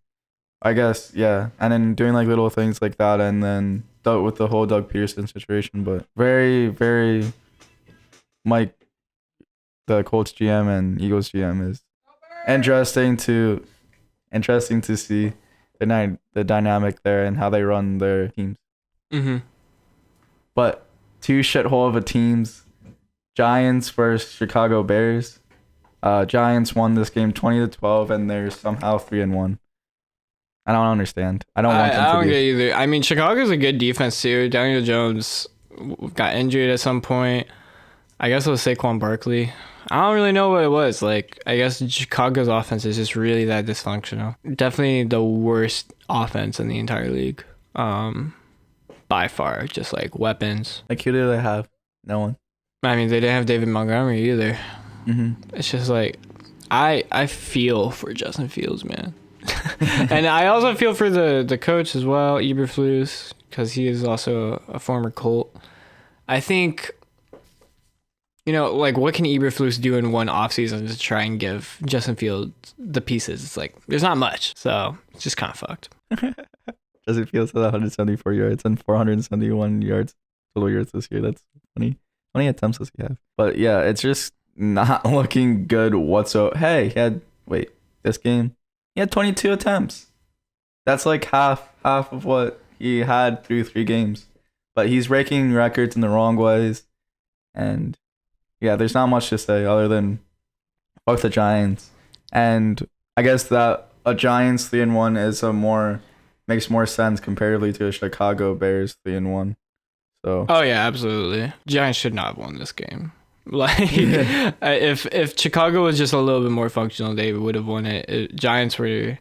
I guess, yeah, and then doing like little things like that, and then with the whole Doug Peterson situation, but very, very, Mike, the Colts GM and Eagles GM is interesting to see the dynamic there and how they run their teams. But two shithole of a teams, Giants versus Chicago Bears. Giants won this game 20-12, and they're somehow 3-1. I don't understand. I don't want them to I don't be. get either. I mean, Chicago's a good defense too. Daniel Jones got injured at some point. I guess it was Saquon Barkley. I don't really know what it was. Like, I guess Chicago's offense is just really that dysfunctional. Definitely the worst offense in the entire league. By far. Just like weapons. Like, who do they have? No one. I mean, they didn't have David Montgomery either. It's just like, I feel for Justin Fields, man. And I also feel for the coach as well, Eberflus, because he is also a former Colt. I think, like, what can Eberflus do in one offseason to try and give Justin Fields the pieces? It's like, there's not much. So it's just kind of fucked. Justin Fields had 174 yards and 471 total yards this year. That's 20 attempts does he have? But yeah, it's just not looking good whatsoever. Hey, this game, he had 22 attempts. That's like half of what he had through 3 games. But he's breaking records in the wrong ways. And yeah, there's not much to say other than fuck the Giants. And I guess that a Giants 3-1 makes more sense comparatively to a Chicago Bears 3-1. So. Oh yeah, absolutely. Giants should not have won this game. Like, if Chicago was just a little bit more functional, they would have won it. Giants were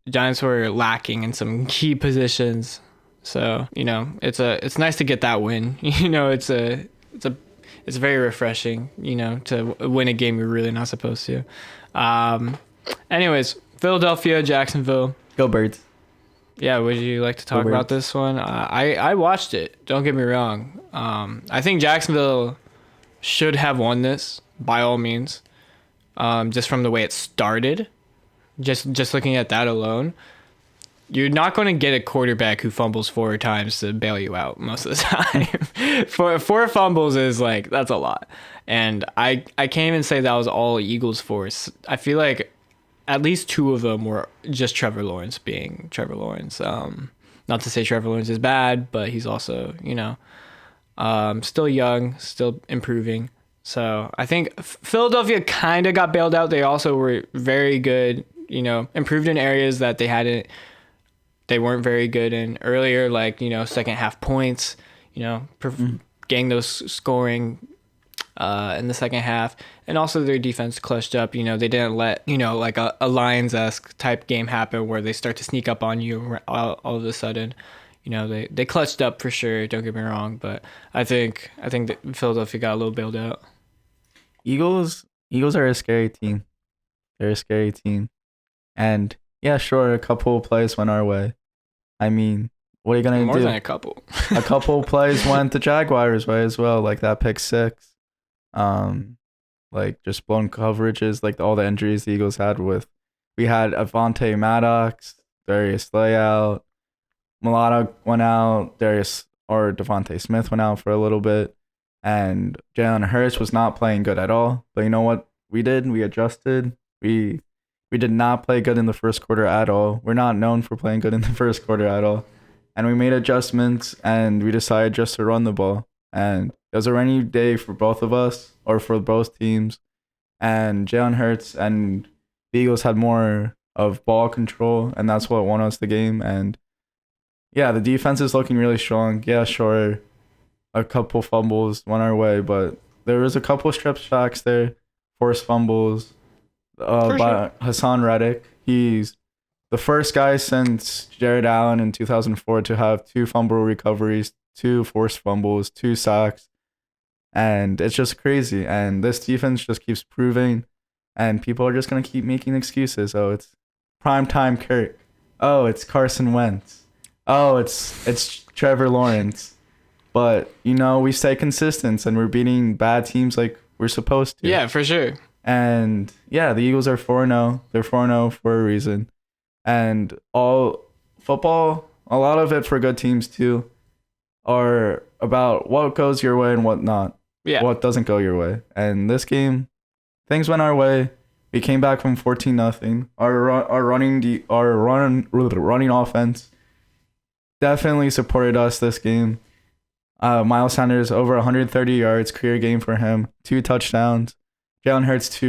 lacking in some key positions, so it's nice to get that win. It's very refreshing. To win a game you're really not supposed to. Anyways, Philadelphia, Jacksonville. Go Birds. Yeah, would you like to talk about this one? I watched it. Don't get me wrong. I think Jacksonville should have won this by all means, just from the way it started. Just looking at that alone, you're not going to get a quarterback who fumbles 4 times to bail you out most of the time. Four fumbles is like, that's a lot. And I can't even say that was all Eagles' force. I feel like at least 2 of them were just Trevor Lawrence being Trevor Lawrence. Not to say Trevor Lawrence is bad, but he's also, still young, still improving. So I think Philadelphia kind of got bailed out. They also were very good, improved in areas that they weren't very good in earlier, like, second half points, getting those scoring in the second half. And also their defense clutched up. They didn't let, like a Lions-esque type game happen where they start to sneak up on you all of a sudden. They clutched up for sure, don't get me wrong, but I think that Philadelphia got a little bailed out. Eagles are a scary team. They're a scary team. And yeah, sure, a couple of plays went our way. I mean, what are you going to do? More than a couple. A couple plays went the Jaguars' way as well, like that pick 6. Like just blown coverages, like all the injuries the Eagles had we had Avonte Maddox, Darius Layout, Mulatto went out, Darius or Devontae Smith went out for a little bit, and Jalen Hurts was not playing good at all. But you know what we did? We adjusted. We did not play good in the first quarter at all. We're not known for playing good in the first quarter at all. And we made adjustments, and we decided just to run the ball. And it was a rainy day for both of us, or for both teams. And Jalen Hurts and the Eagles had more of ball control, and that's what won us the game. And yeah, the defense is looking really strong. Yeah, sure, a couple fumbles went our way, but there was a couple strip sacks there, forced fumbles by Hassan Reddick. He's the first guy since Jared Allen in 2004 to have 2 fumble recoveries, 2 forced fumbles, 2 sacks. And it's just crazy. And this defense just keeps proving, and people are just going to keep making excuses. Oh, it's primetime Kirk. Oh, it's Carson Wentz. Oh, it's Trevor Lawrence. But, we stay consistent, and we're beating bad teams like we're supposed to. Yeah, for sure. And yeah, the Eagles are 4-0. They're 4-0 for a reason. And all football, a lot of it for good teams too, are about what goes your way and what not. Yeah. What doesn't go your way. And this game, things went our way. We came back from 14-0. Our running offense definitely supported us this game. Miles Sanders over 130 yards, career game for him, 2 touchdowns. Jalen Hurts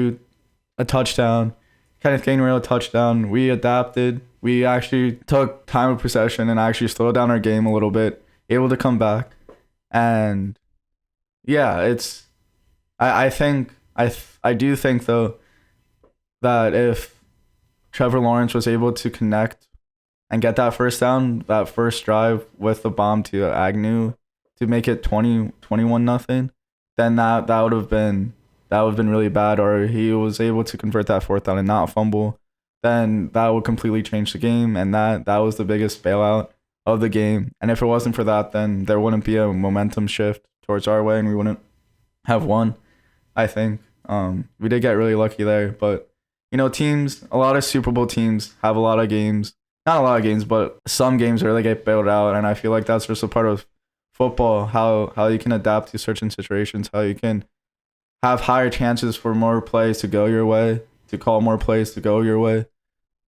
a touchdown. Kenneth Gainwell a touchdown. We adapted. We actually took time of possession and actually slowed down our game a little bit, able to come back. And yeah, I do think though that if Trevor Lawrence was able to connect and get that first down, that first drive with the bomb to Agnew to make it 21-0, then that would have been really bad. Or he was able to convert that 4th down and not fumble, then that would completely change the game. And that was the biggest bailout of the game. And if it wasn't for that, then there wouldn't be a momentum shift towards our way, and we wouldn't have won, I think. We did get really lucky there. But, teams, a lot of Super Bowl teams have a lot of games. Not a lot of games, but some games where they get bailed out. And I feel like that's just a part of football, how you can adapt to certain situations, how you can have higher chances for more plays to go your way, to call more plays to go your way.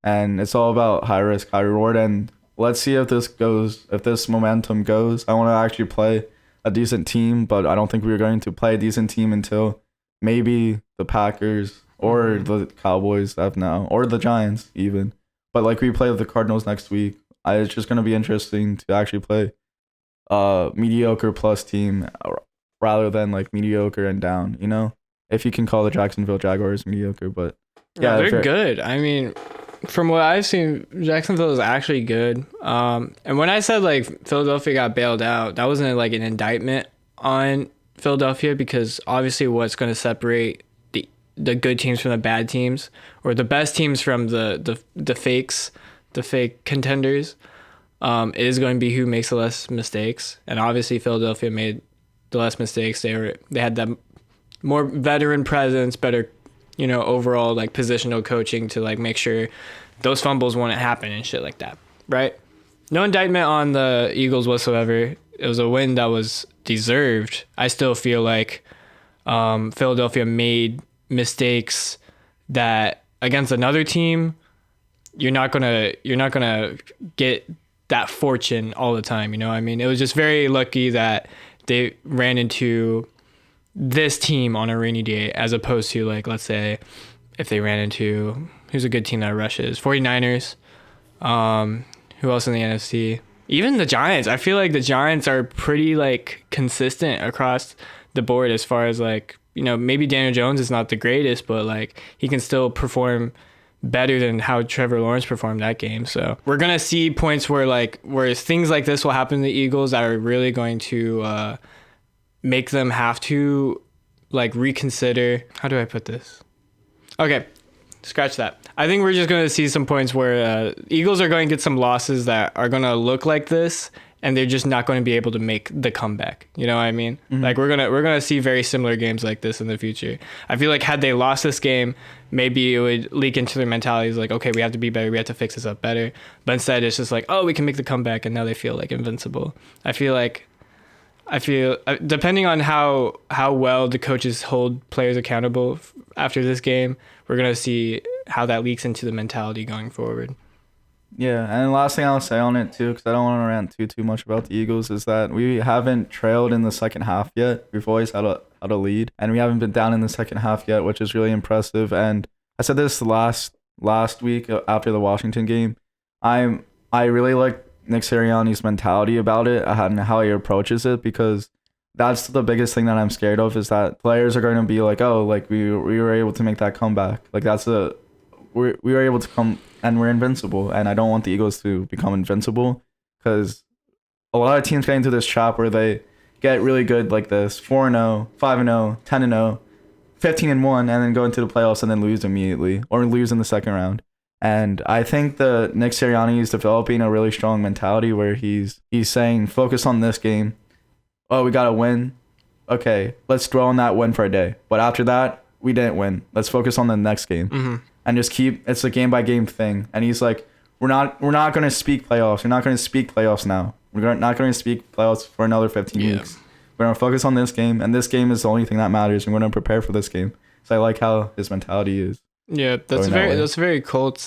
And it's all about high risk, high reward. And let's see if this momentum goes. I want to actually play a decent team, but I don't think we're going to play a decent team until maybe the Packers or the Cowboys have now, or the Giants even. But like we play the Cardinals next week. It's just going to be interesting to actually play a mediocre plus team rather than like mediocre and down, if you can call the Jacksonville Jaguars mediocre. But yeah, they're good. I mean, from what I've seen, Jacksonville is actually good. And when I said like Philadelphia got bailed out, that wasn't like an indictment on Philadelphia, because obviously what's going to separate the good teams from the bad teams, or the best teams from the fakes, the fake contenders, is going to be who makes the less mistakes. And obviously Philadelphia made the less mistakes. They had that more veteran presence, better, overall like positional coaching to like make sure those fumbles wouldn't happen and shit like that, right? No indictment on the Eagles whatsoever. It was a win that was deserved. I still feel like Philadelphia made mistakes that against another team, you're not gonna get that fortune all the time. It was just very lucky that they ran into this team on a rainy day, as opposed to like, let's say if they ran into, who's a good team that rushes, 49ers, who else in the NFC, even the Giants. I feel like the Giants are pretty like consistent across the board as far as like, maybe Daniel Jones is not the greatest, but like he can still perform better than how Trevor Lawrence performed that game. So we're going to see points where things like this will happen to the Eagles that are really going to make them have to like reconsider. How do I put this? Okay, scratch that. I think we're just going to see some points where Eagles are going to get some losses that are going to look like this, and they're just not going to be able to make the comeback. You know what I mean? Mm-hmm. Like we're gonna see very similar games like this in the future. I feel like had they lost this game, maybe it would leak into their mentalities like, okay, we have to be better, we have to fix this up better. But instead, it's just like, oh, we can make the comeback, and now they feel like invincible. I feel like I feel depending on how well the coaches hold players accountable after this game, we're gonna see how that leaks into the mentality going forward. Yeah, and the last thing I'll say on it too, because I don't want to rant too much about the Eagles, is that we haven't trailed in the second half yet. We've always had a lead, and we haven't been down in the second half yet, which is really impressive. And I said this last week after the Washington game. I really like Nick Sirianni's mentality about it and how he approaches it, because that's the biggest thing that I'm scared of, is that players are going to be like, oh, like we were able to make that comeback. Like we were able to come and we're invincible. And I don't want the Eagles to become invincible, because a lot of teams get into this trap where they get really good like this, 4-0, 5-0, 10-0, 15-1, and then go into the playoffs and then lose immediately or lose in the second round. And I think the Nick Sirianni is developing a really strong mentality where he's saying, focus on this game. Oh, we got to win. Okay, let's dwell on that win for a day. But after that, we didn't win. Let's focus on the next game. Mm-hmm. And just it's a game by game thing. And he's like, we're not going to speak playoffs. We're not going to speak playoffs now. We're not going to speak playoffs for another 15 weeks. We're going to focus on this game, and this game is the only thing that matters. And we're going to prepare for this game. So I like how his mentality is. Yeah, that's very Colts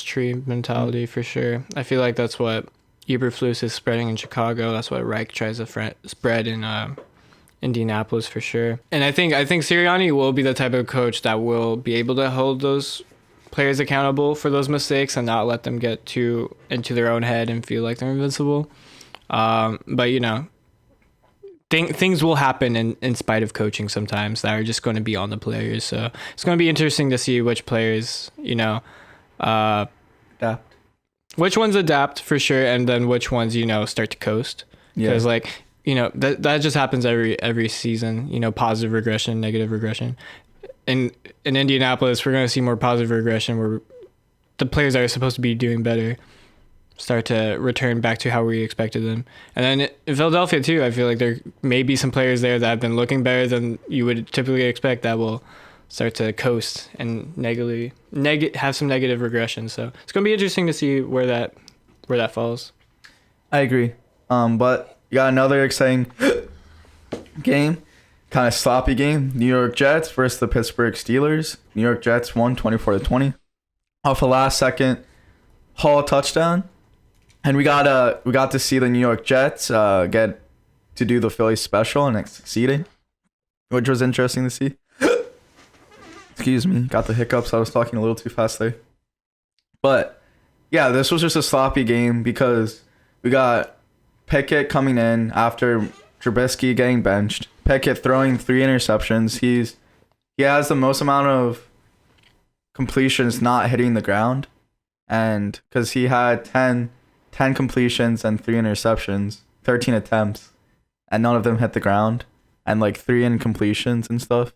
tree mentality for sure. I feel like that's what Eberflus is spreading in Chicago. That's what Reich tries to spread in Indianapolis for sure. And I think Sirianni will be the type of coach that will be able to hold those players accountable for those mistakes and not let them get too into their own head and feel like they're invincible. But you know, things will happen in spite of coaching sometimes that are just going to be on the players. So it's going to be interesting to see which players, Adapt. Which ones adapt for sure, and then which ones, start to coast. Because that just happens every season, positive regression, negative regression. In Indianapolis, we're going to see more positive regression where the players that are supposed to be doing better start to return back to how we expected them. And then in Philadelphia too, I feel like there may be some players there that have been looking better than you would typically expect that will start to coast and have some negative regression. So it's going to be interesting to see where that falls. I agree. But you got another exciting game, kind of sloppy game. New York Jets versus the Pittsburgh Steelers. New York Jets won 24-20 off a last second Hall touchdown. And we got to see the New York Jets get to do the Philly special and succeeding, which was interesting to see. Excuse me, got the hiccups. I was talking a little too fast there. But yeah, this was just a sloppy game because we got Pickett coming in after Trubisky getting benched. Pickett throwing 3 interceptions. He has the most amount of completions not hitting the ground, and because he had 10 completions and 3 interceptions, 13 attempts, and none of them hit the ground, and like 3 incompletions and stuff.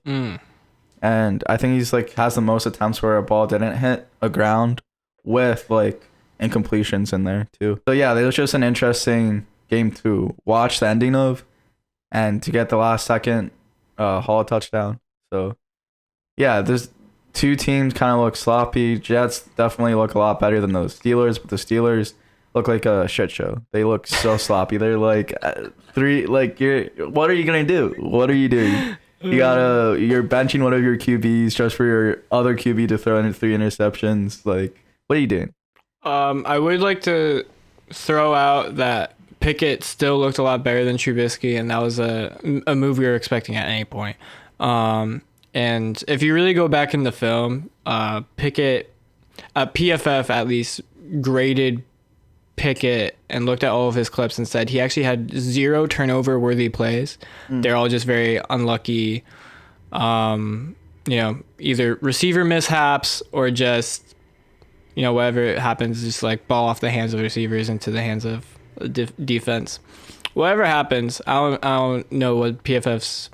And I think he's has the most attempts where a ball didn't hit a ground with incompletions in there too. So yeah, it was just an interesting game to watch the ending of, and to get the last second Hall touchdown. So yeah, there's 2 teams kind of look sloppy. Jets definitely look a lot better than those Steelers, but the Steelers look like a shit show. They look so sloppy. They're what are you gonna do? What are you doing? You're benching one of your QBs just for your other QB to throw in 3 interceptions. What are you doing? I would like to throw out that Pickett still looked a lot better than Trubisky, and that was a move we were expecting at any point. And if you really go back in the film, Pickett, PFF at least graded Pickett and looked at all of his clips and said he actually had 0 turnover worthy plays. They're all just very unlucky, either receiver mishaps or just, whatever happens, just ball off the hands of receivers into the hands of defense. Whatever happens, I don't know what PFF's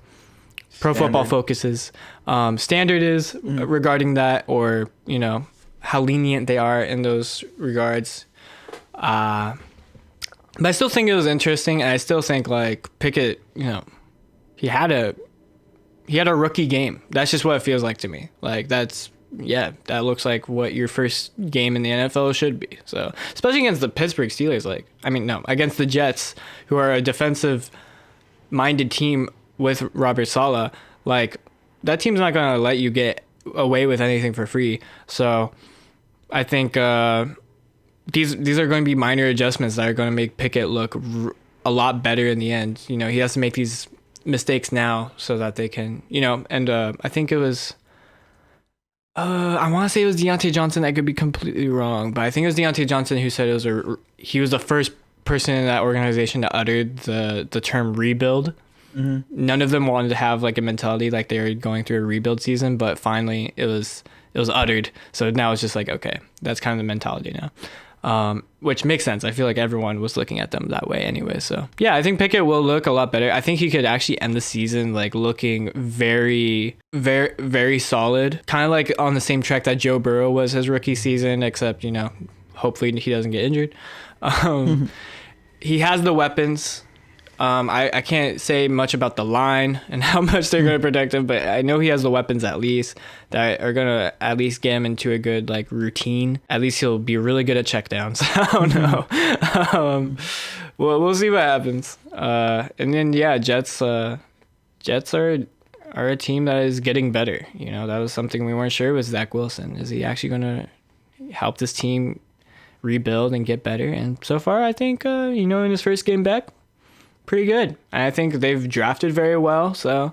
Pro Football Focus's standard is regarding that, or how lenient they are in those regards. But I still think it was interesting, and I still think Pickett, he had a rookie game. That's just what it feels like to me. That's yeah, that looks like what your first game in the NFL should be. So, especially against the Pittsburgh Steelers, against the Jets, who are a defensive-minded team with Robert Saleh, like, that team's not going to let you get away with anything for free. So, I think these are going to be minor adjustments that are going to make Pickett look a lot better in the end. You know, he has to make these mistakes now so that they can, and I think it was, I want to say it was Deontay Johnson. I could be completely wrong, but I think it was Deontay Johnson who said he was the first person in that organization to utter the term rebuild. Mm-hmm. None of them wanted to have like a mentality like they were going through a rebuild season, but finally it was uttered. So now it's just like, okay, that's kind of the mentality now. Which makes sense. I feel like everyone was looking at them that way anyway. So yeah, I think Pickett will look a lot better. I think he could actually end the season like looking very, very, very solid. Kind of like on the same track that Joe Burrow was his rookie season, except, hopefully he doesn't get injured. He has the weapons. I can't say much about the line and how much they're going to protect him, but I know he has the weapons at least that are going to at least get him into a good like routine. At least he'll be really good at checkdowns. I don't know. Well, we'll see what happens. And then yeah, Jets are a team that is getting better. That was something we weren't sure with Zach Wilson. Is he actually going to help this team rebuild and get better? And so far, I think in his first game back, pretty good. And I think they've drafted very well. So,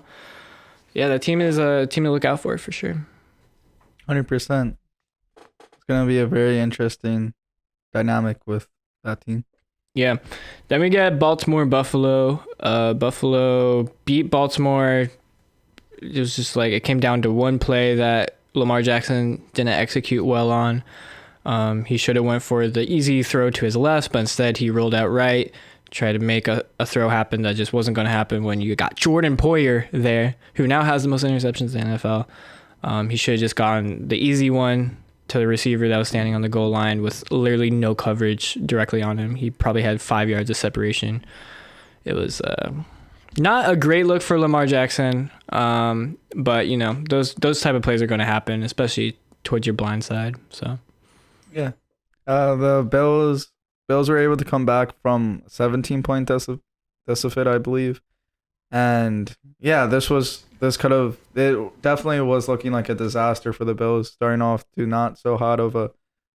yeah, that team is a team to look out for sure. 100%. It's going to be a very interesting dynamic with that team. Yeah. Then we get Baltimore-Buffalo. Buffalo beat Baltimore. It was just like it came down to one play that Lamar Jackson didn't execute well on. He should have went for the easy throw to his left, but instead he rolled out right. Try to make a throw happen that just wasn't going to happen when you got Jordan Poyer there, who now has the most interceptions in the NFL. He should have just gotten the easy one to the receiver that was standing on the goal line with literally no coverage directly on him. He probably had 5 yards of separation. It was not a great look for Lamar Jackson, but those type of plays are going to happen, especially towards your blind side. So yeah, the Bills were able to come back from 17-point deficit, I believe. And yeah, it definitely was looking like a disaster for the Bills, starting off to not so hot of a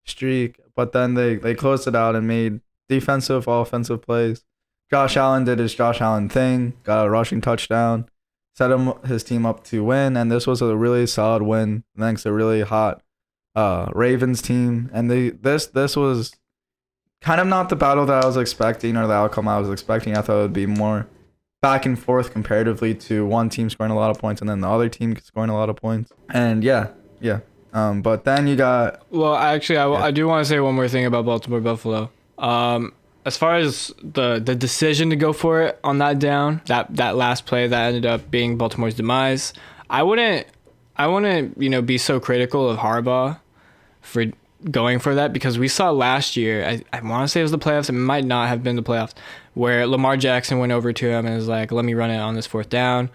streak. But then they closed it out and made defensive, offensive plays. Josh Allen did his Josh Allen thing, got a rushing touchdown, set his team up to win. And this was a really solid win thanks to a really hot Ravens team. And this was kind of not the battle that I was expecting or the outcome I was expecting. I thought it would be more back and forth comparatively to one team scoring a lot of points and then the other team scoring a lot of points. And yeah. But then you got... Well, actually, I do want to say one more thing about Baltimore-Buffalo. As far as the decision to go for it on that down, that last play that ended up being Baltimore's demise, I wouldn't be so critical of Harbaugh for going for that, because we saw last year, I want to say it was the playoffs, it might not have been the playoffs, where Lamar Jackson went over to him and was like, let me run it on this fourth down.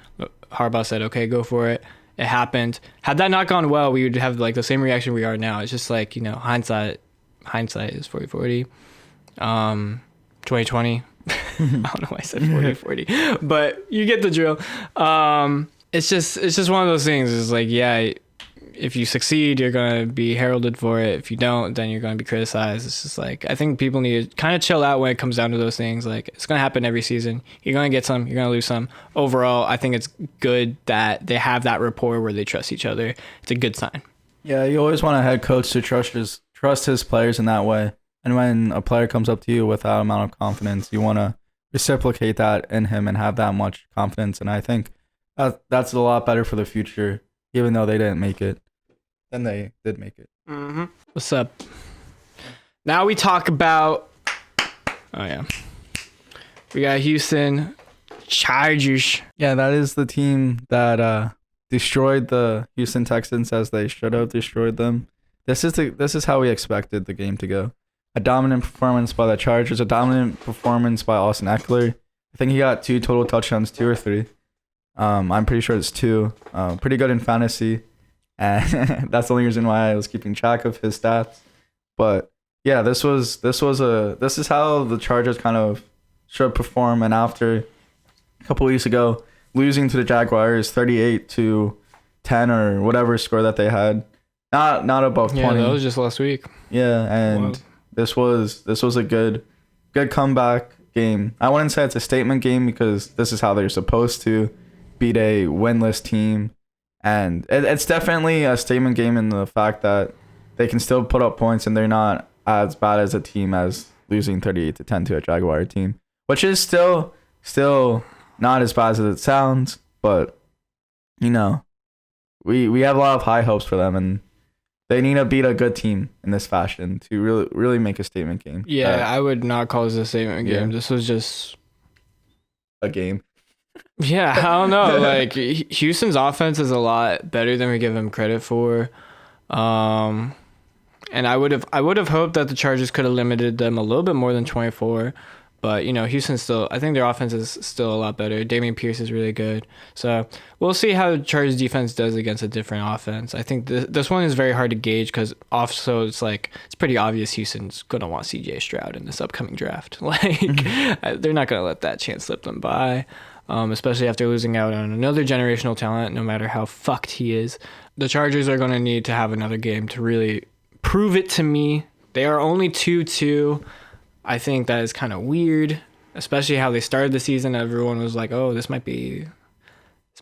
Harbaugh said, okay, go for it. It happened. Had that not gone well, we would have like the same reaction we are now. It's just like, hindsight is 40-40. 2020. I don't know why I said 40-40, but you get the drill. It's just one of those things. It's like, yeah, if you succeed, you're going to be heralded for it. If you don't, then you're going to be criticized. It's just like, I think people need to kind of chill out when it comes down to those things. Like, it's going to happen every season. You're going to get some, you're going to lose some. Overall, I think it's good that they have that rapport where they trust each other. It's a good sign. Yeah, you always want a head coach to trust his players in that way. And when a player comes up to you with that amount of confidence, you want to reciprocate that in him and have that much confidence. And I think that's a lot better for the future, even though they didn't make it. Then they did make it. Mm-hmm. What's up? Now we talk about... Oh, yeah. We got Houston Chargers. Yeah, that is the team that destroyed the Houston Texans as they should have destroyed them. This is how we expected the game to go. A dominant performance by the Chargers, a dominant performance by Austin Eckler. I think he got 2 total touchdowns, 2 or 3. I'm pretty sure it's 2. Pretty good in fantasy. and that's the only reason why I was keeping track of his stats. But yeah, this is how the Chargers kind of should perform. And after a couple weeks ago, losing to the Jaguars 38-10 or whatever score that they had, not above 20. Yeah, that was just last week. Yeah, and this was a good comeback game. I wouldn't say it's a statement game because this is how they're supposed to beat a winless team, and it's definitely a statement game in the fact that they can still put up points and they're not as bad as a team as losing 38-10 to a Jaguar team, which is still not as bad as it sounds. But we have a lot of high hopes for them, and they need to beat a good team in this fashion to really make a statement game. Yeah, I would not call this a statement game. This was just a game. Yeah, I don't know. Like, Houston's offense is a lot better than we give them credit for. And I would have hoped that the Chargers could have limited them a little bit more than 24. But, Houston still, I think their offense is still a lot better. Dameon Pierce is really good. So we'll see how the Chargers defense does against a different offense. I think this one is very hard to gauge because also it's pretty obvious Houston's going to want CJ Stroud in this upcoming draft. They're not going to let that chance slip them by, especially after losing out on another generational talent, no matter how fucked he is. The Chargers are going to need to have another game to really prove it to me. They are only 2-2. I think that is kind of weird, especially how they started the season. Everyone was like, "Oh, this might be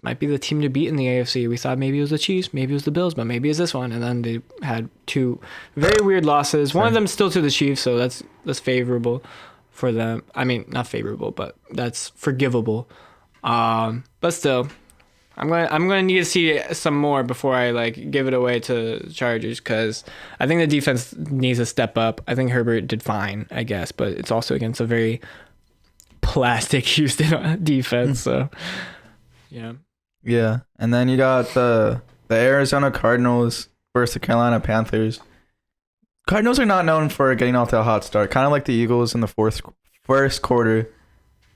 the team to beat in the AFC." We thought maybe it was the Chiefs, maybe it was the Bills, but maybe it's this one. And then they had two very weird losses. One of them still to the Chiefs, so that's favorable for them. I mean, not favorable, but that's forgivable. But still, I'm gonna need to see some more before I give it away to Chargers, because I think the defense needs to step up. I think Herbert did fine, I guess, but it's also against a very plastic Houston defense. So yeah. And then you got the Arizona Cardinals versus the Carolina Panthers. Cardinals are not known for getting off to a hot start, kind of like the Eagles in the first quarter.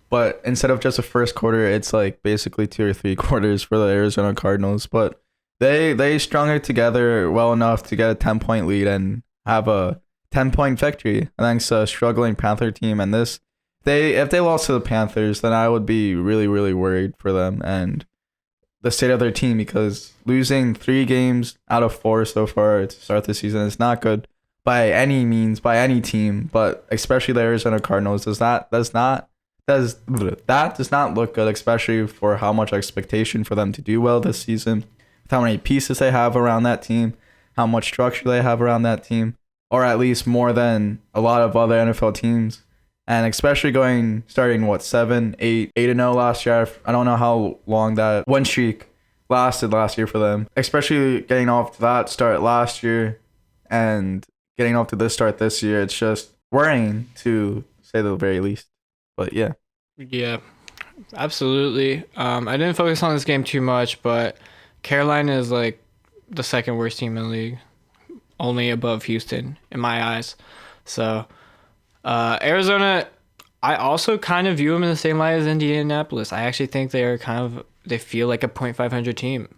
But instead of just a first quarter, it's basically 2 or 3 quarters for the Arizona Cardinals. But they strung it together well enough to get a 10-point lead and have a 10-point victory against a struggling Panther team. And if they lost to the Panthers, then I would be really, really worried for them and the state of their team, because losing 3 games out of 4 so far to start the season is not good by any means, by any team, but especially the Arizona Cardinals. That does not look good, especially for how much expectation for them to do well this season, with how many pieces they have around that team, how much structure they have around that team, or at least more than a lot of other NFL teams. And especially starting 7-8-0 last year. I don't know how long that win streak lasted last year for them, especially getting off to that start last year and getting off to this start this year. It's just worrying, to say the very least. But yeah, absolutely. I didn't focus on this game too much, but Carolina is the second worst team in the league, only above Houston in my eyes. So Arizona, I also kind of view them in the same light as Indianapolis. I actually think they feel like a .500 team,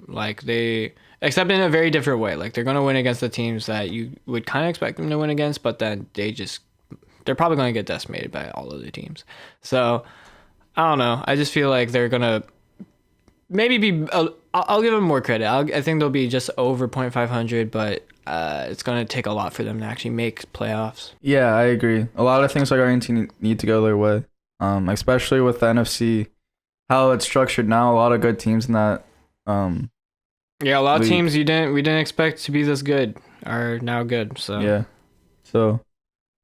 except in a very different way. They're going to win against the teams that you would kind of expect them to win against, but then they're probably going to get decimated by all of the teams. So, I don't know. I just feel like they're going to maybe be... I'll give them more credit. I think they'll be just over .500, but it's going to take a lot for them to actually make playoffs. Yeah, I agree. A lot of things are going to need to go their way, especially with the NFC, how it's structured now. A lot of good teams in that yeah, a lot of teams we didn't expect to be this good are now good. So yeah. So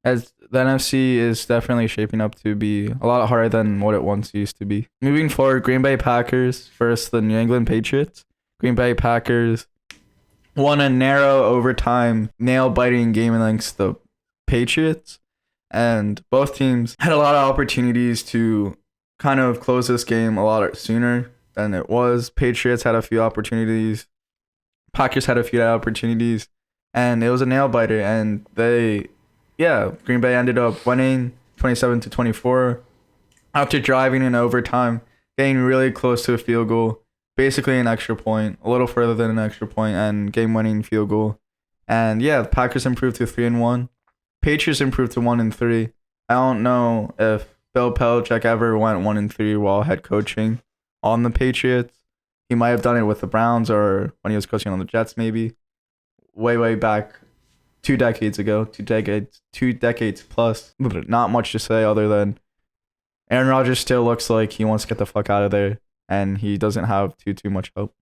as the NFC is definitely shaping up to be a lot harder than what it once used to be. Moving forward, Green Bay Packers versus the New England Patriots. Green Bay Packers won a narrow overtime, nail-biting game against the Patriots. And both teams had a lot of opportunities to kind of close this game a lot sooner than it was. Patriots had a few opportunities. Packers had a few opportunities. And it was a nail-biter. And Green Bay ended up winning 27-24 after driving in overtime, getting really close to a field goal. basically an extra point, a little further than an extra point, and game-winning field goal. And yeah, the Packers improved to 3-1. Patriots improved to 1-3. I don't know if Bill Belichick ever went 1-3 while head coaching on the Patriots. He might have done it with the Browns or when he was coaching on the Jets, maybe. Way back 2 decades ago, 2 decades plus. Not much to say other than Aaron Rodgers still looks like he wants to get the fuck out of there, and he doesn't have too much hope.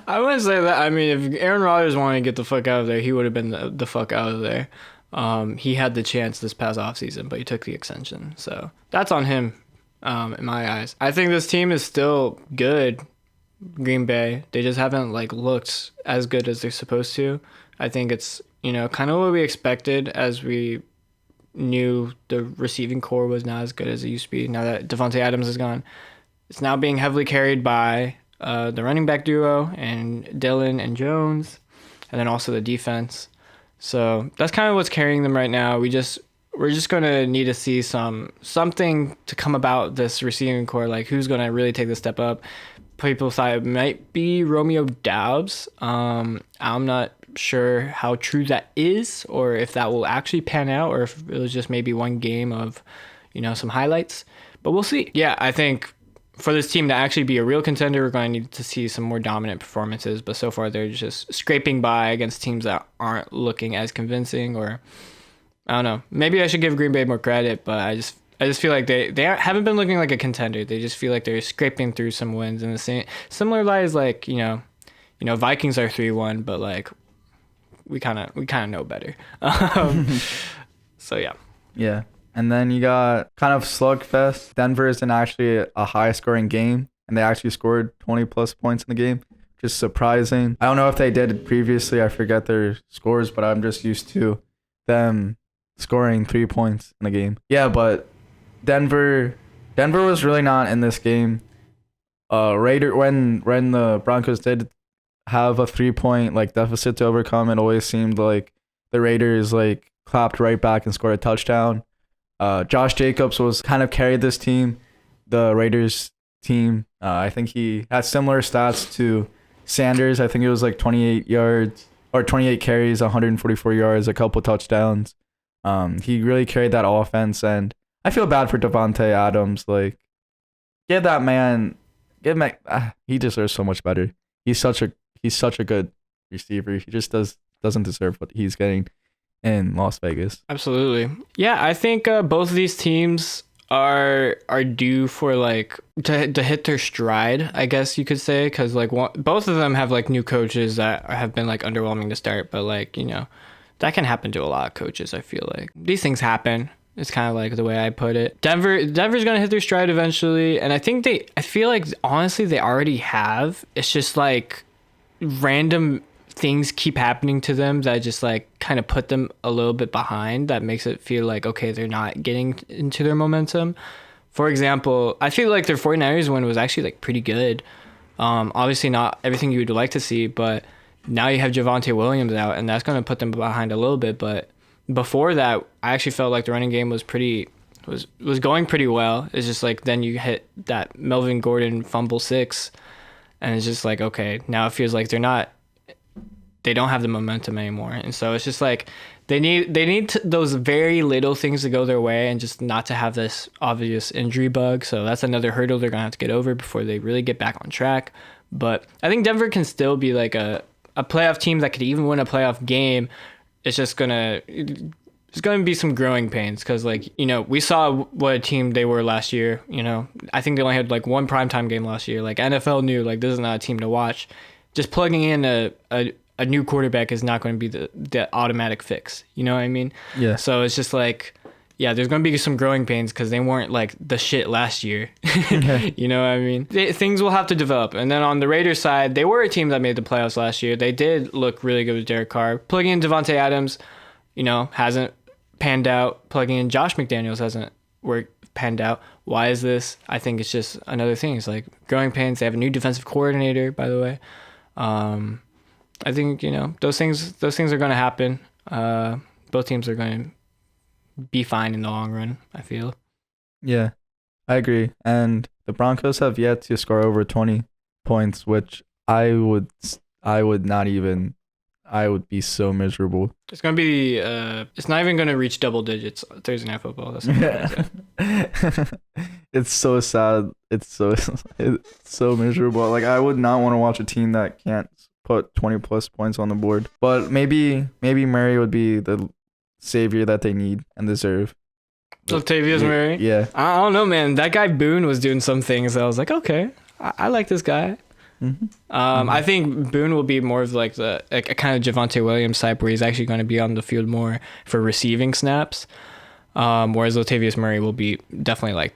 I wouldn't say that. I mean, if Aaron Rodgers wanted to get the fuck out of there, he would have been the fuck out of there. He had the chance this past offseason, but he took the extension. So that's on him, in my eyes. I think this team is still good, Green Bay. They just haven't looked as good as they're supposed to. I think it's, kind of what we expected, as we knew the receiving core was not as good as it used to be. Now that Devontae Adams is gone, it's now being heavily carried by the running back duo and Dillon and Jones, and then also the defense. So that's kind of what's carrying them right now. We're just going to need to see something to come about this receiving core, who's going to really take the step up. People thought it might be Romeo Doubs. I'm not sure how true that is, or if that will actually pan out, or if it was just maybe one game of, some highlights. But we'll see. Yeah, I think for this team to actually be a real contender, we're going to need to see some more dominant performances. But so far, they're just scraping by against teams that aren't looking as convincing. Or I don't know. Maybe I should give Green Bay more credit, but I just feel like they haven't been looking like a contender. They just feel like they're scraping through some wins. And the same similar lies Vikings are 3-1, but we kind of know better. So yeah. Yeah. And then you got kind of slugfest. Denver isn't actually a high-scoring game, and they actually scored 20-plus points in the game, which is surprising. I don't know if they did it previously. I forget their scores, but I'm just used to them scoring 3 points in a game. Yeah, but Denver was really not in this game. When the Broncos did have a 3-point deficit to overcome, it always seemed like the Raiders clapped right back and scored a touchdown. Josh Jacobs was kind of carried this team, the Raiders team. I think he had similar stats to Sanders. I think it was 28 yards or 28 carries, 144 yards, a couple touchdowns. He really carried that offense, and I feel bad for Devontae Adams. Give that man, he deserves so much better. He's such a good receiver. He just doesn't deserve what he's getting in Las Vegas. Absolutely. Yeah, I think both of these teams are due for to hit their stride, I guess you could say, because both of them have new coaches that have been underwhelming to start, but that can happen to a lot of coaches. I feel like these things happen. It's kind of the way I put it. Denver's gonna hit their stride eventually, and I feel like honestly they already have. It's just random things keep happening to them that just kind of put them a little bit behind. That makes it feel okay, they're not getting into their momentum. For example, I feel like their 49ers win was actually pretty good. Obviously not everything you would like to see, but now you have Javonte Williams out, and that's going to put them behind a little bit. But before that, I actually felt like the running game was going pretty well. It's just then you hit that Melvin Gordon fumble 6, and it's just okay, now it feels like they don't have the momentum anymore. And so it's just they need those very little things to go their way, and just not to have this obvious injury bug. So that's another hurdle they're going to have to get over before they really get back on track. But I think Denver can still be a playoff team that could even win a playoff game. It's just there's going to be some growing pains, because we saw what a team they were last year. I think they only had one primetime game last year. NFL knew this is not a team to watch. Just plugging in a new quarterback is not going to be the automatic fix. You know what I mean? Yeah. So it's just there's going to be some growing pains, because they weren't the shit last year. You know what I mean? Things will have to develop. And then on the Raiders side, they were a team that made the playoffs last year. They did look really good with Derek Carr. Plugging in Devontae Adams, hasn't panned out. Plugging in Josh McDaniels hasn't panned out. Why is this? I think it's just another thing. It's growing pains. They have a new defensive coordinator, by the way. I think those things are going to happen. Both teams are going to be fine in the long run, I feel. Yeah, I agree. And the Broncos have yet to score over 20 points, which I would not even. I would be so miserable. It's gonna be. It's not even gonna reach double digits Thursday Night Football. That's what I'm gonna say. It's so sad. It's so miserable. Like I would not want to watch a team that can't put 20 plus points on the board. But maybe Murray would be the savior that they need and deserve. Latavius Murray. Yeah. I don't know, man. That guy Boone was doing some things. I was like, okay, I like this guy. I think Boone will be more of like a kind of Javonte Williams type, where he's actually going to be on the field more for receiving snaps. Whereas Latavius Murray will be definitely like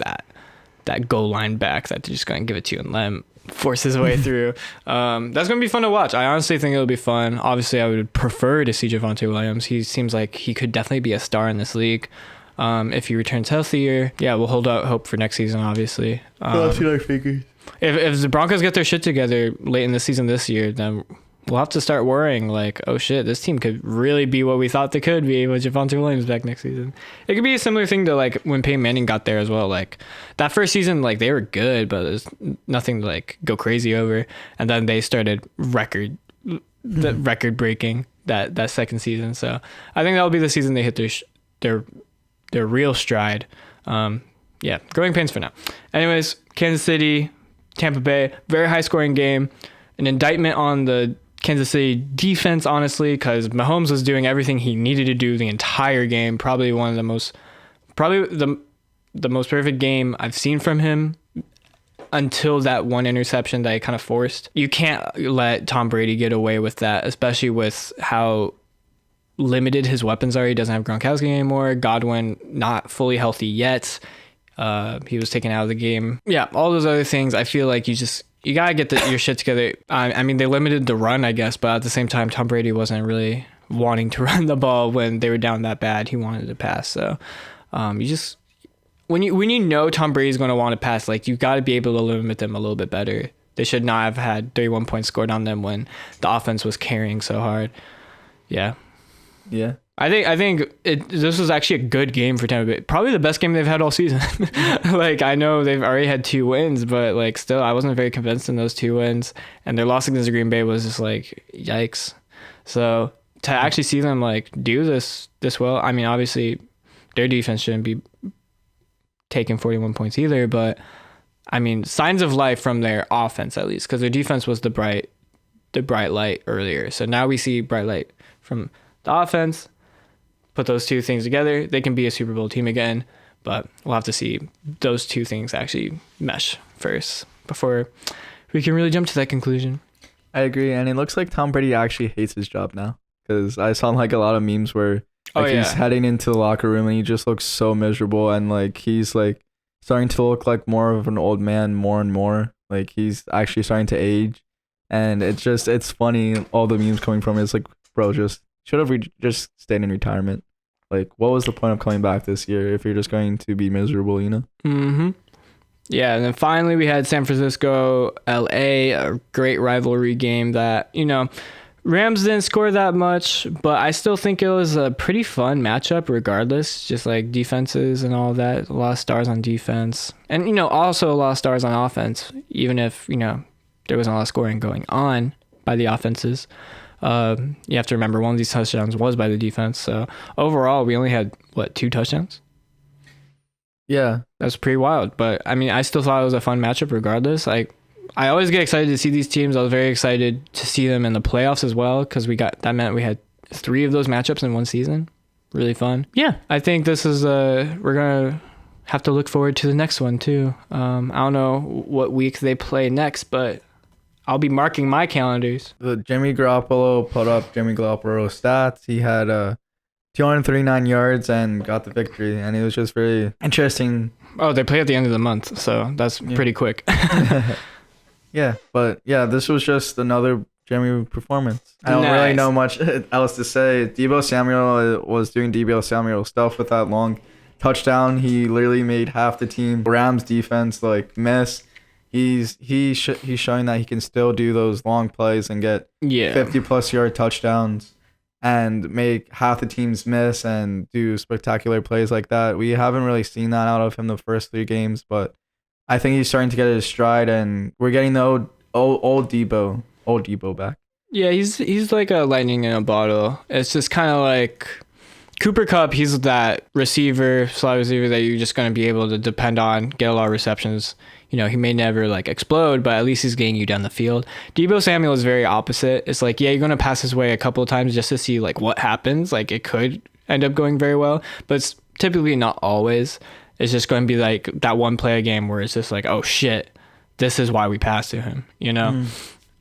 that goal line back that they're just going to give it to you and let him force his way through. That's going to be fun to watch. I honestly think it'll be fun. Obviously, I would prefer to see Javonte Williams. He seems like he could definitely be a star in this league. If he returns healthier, yeah, we'll hold out hope for next season, obviously. If the Broncos get their shit together late in the season this year, then we'll have to start worrying like, oh shit, this team could really be what we thought they could be with Javonte Williams back next season. It could be a similar thing to like when Peyton Manning got there as well. Like that first season, like they were good, but there's nothing to like go crazy over. And then they started record breaking that second season. So I think that'll be the season they hit their real stride. Yeah, growing pains for now. Anyways, Kansas City, Tampa Bay, very high scoring game. An indictment on the Kansas City defense, honestly, because Mahomes was doing everything he needed to do the entire game. Probably the most perfect game I've seen from him until that one interception that he kind of forced. You can't let Tom Brady get away with that, especially with how limited his weapons are. He doesn't have Gronkowski anymore. Godwin not fully healthy yet. He was taken out of the game. Yeah, all those other things. I feel like you gotta get your shit together. I mean, they limited the run, I guess, but at the same time, Tom Brady wasn't really wanting to run the ball when they were down that bad. He wanted to pass. So, when you know Tom Brady's going to want to pass, like you got to be able to limit them a little bit better. They should not have had 31 points scored on them when the offense was carrying so hard. Yeah. Yeah. I think this was actually a good game for Tampa Bay. Probably the best game they've had all season. Like, I know they've already had 2 wins, but like still, I wasn't very convinced in those 2 wins. And their loss against Green Bay was just like, yikes. So to actually see them like do this well, I mean, obviously their defense shouldn't be taking 41 points either, but I mean, signs of life from their offense at least, because their defense was the bright light earlier. So now we see bright light from the offense. Put those 2 things together, they can be a Super Bowl team again, but we'll have to see those 2 things actually mesh first before we can really jump to that conclusion. I agree, and it looks like Tom Brady actually hates his job now, because I saw like a lot of memes where like he's heading into the locker room and he just looks so miserable, and like he's like starting to look like more of an old man more and more. Like he's actually starting to age, and it's funny, all the memes coming from it. It's like, bro, just should have just stayed in retirement. Like, what was the point of coming back this year if you're just going to be miserable, you know? Mm-hmm. Yeah, and then finally we had San Francisco, LA, a great rivalry game that, you know, Rams didn't score that much, but I still think it was a pretty fun matchup regardless, just like defenses and all that. A lot of stars on defense. And, you know, also a lot of stars on offense, even if, you know, there wasn't a lot of scoring going on by the offenses. You have to remember one of these touchdowns was by the defense. So overall, we only had 2 touchdowns? Yeah, that's pretty wild. But I mean, I still thought it was a fun matchup regardless. Like, I always get excited to see these teams. I was very excited to see them in the playoffs as well, because that meant we had 3 of those matchups in one season. Really fun. Yeah, I think this is we're gonna have to look forward to the next one too. I don't know what week they play next, but I'll be marking my calendars. Jimmy Garoppolo put up Jimmy Garoppolo stats. He had 239 yards and got the victory, and it was just very interesting. Oh, they play at the end of the month, so that's pretty quick. Yeah, but yeah, this was just another Jimmy performance. I don't really know much else to say. Deebo Samuel was doing Deebo Samuel stuff with that long touchdown. He literally made half the team Rams defense like miss. He's showing that he can still do those long plays and get 50+ yard touchdowns and make half the teams miss and do spectacular plays like that. We haven't really seen that out of him the first 3 games, but I think he's starting to get his stride, and we're getting the old Debo back. Yeah, he's like a lightning in a bottle. It's just kind of like Cooper Kupp. He's that slot receiver that you're just going to be able to depend on, get a lot of receptions. You know, he may never like explode, but at least he's getting you down the field. Debo Samuel is very opposite. It's like, yeah, you're going to pass his way a couple of times just to see like what happens. Like it could end up going very well, but it's typically not always. It's just going to be like that one play a game where it's just like, oh shit, this is why we passed to him, you know?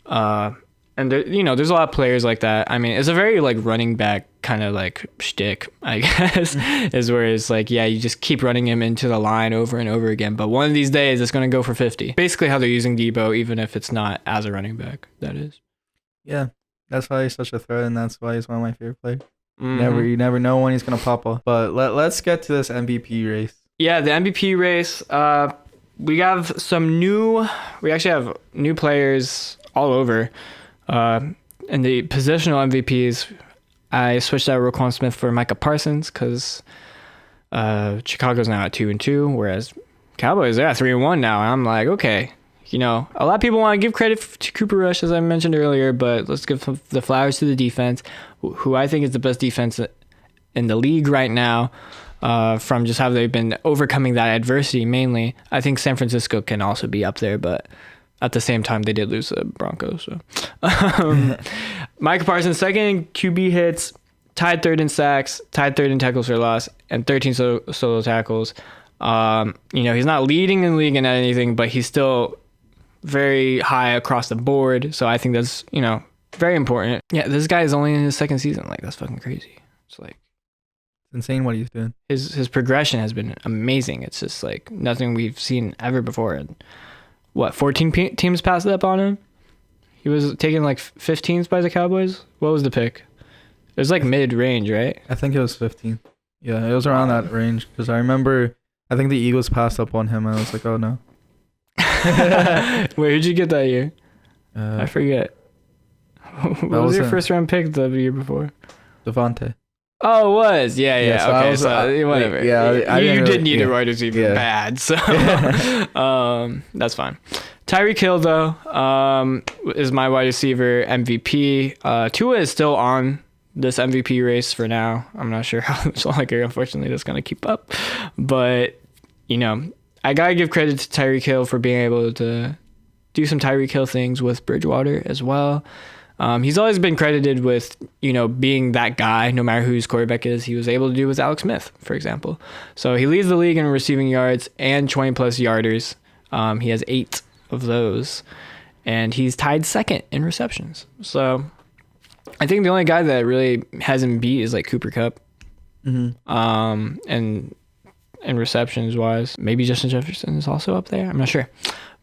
And there, you know, there's a lot of players like that. I mean, it's a very like running back kind of like shtick, I guess, is where it's like, yeah, you just keep running him into the line over and over again. But one of these days, it's going to go for 50. Basically how they're using Debo, even if it's not as a running back, that is. Yeah, that's why he's such a threat, and that's why he's one of my favorite players. You never know when he's going to pop up. But let's get to this MVP race. Yeah, the MVP race. We actually have new players all over. In the positional MVPs, I switched out Roquan Smith for Micah Parsons because Chicago's now at 2-2, whereas Cowboys, they're at 3-1 now. And I'm like, okay, you know, a lot of people want to give credit to Cooper Rush, as I mentioned earlier, but let's give the flowers to the defense, who I think is the best defense in the league right now. From just how they've been overcoming that adversity mainly. I think San Francisco can also be up there, but at the same time, they did lose the Broncos. So, Micah Parsons, second in QB hits, tied third in sacks, tied third in tackles for loss, and 13 solo tackles. You know, he's not leading in the league in anything, but he's still very high across the board. So I think that's, you know, very important. Yeah, this guy is only in his second season. Like, that's fucking crazy. It's like, it's insane what he's doing. His progression has been amazing. It's just like nothing we've seen ever before. And what, 14 teams passed up on him? He was taken like 15th by the Cowboys. What was the pick? It was like mid-range, right? I think it was 15. Yeah, it was around that range because I remember I think the Eagles passed up on him and I was like, oh no. Wait, who'd you get that year? I forget. What was your first round pick the year before? Devontae. Oh, it was. Yeah. So okay, so whatever. Yeah, you did need a wide receiver bad, so that's fine. Tyreek Hill, though, is my wide receiver MVP. Tua is still on this MVP race for now. I'm not sure how much longer, unfortunately, that's going to keep up. But, you know, I got to give credit to Tyreek Hill for being able to do some Tyreek Hill things with Bridgewater as well. He's always been credited with, you know, being that guy, no matter who his quarterback is. He was able to do with Alex Smith, for example. So he leads the league in receiving yards and 20-plus yarders. He has 8 of those. And he's tied second in receptions. So I think the only guy that really hasn't beat is like Cooper Kupp. Mm-hmm. And receptions-wise, maybe Justin Jefferson is also up there. I'm not sure.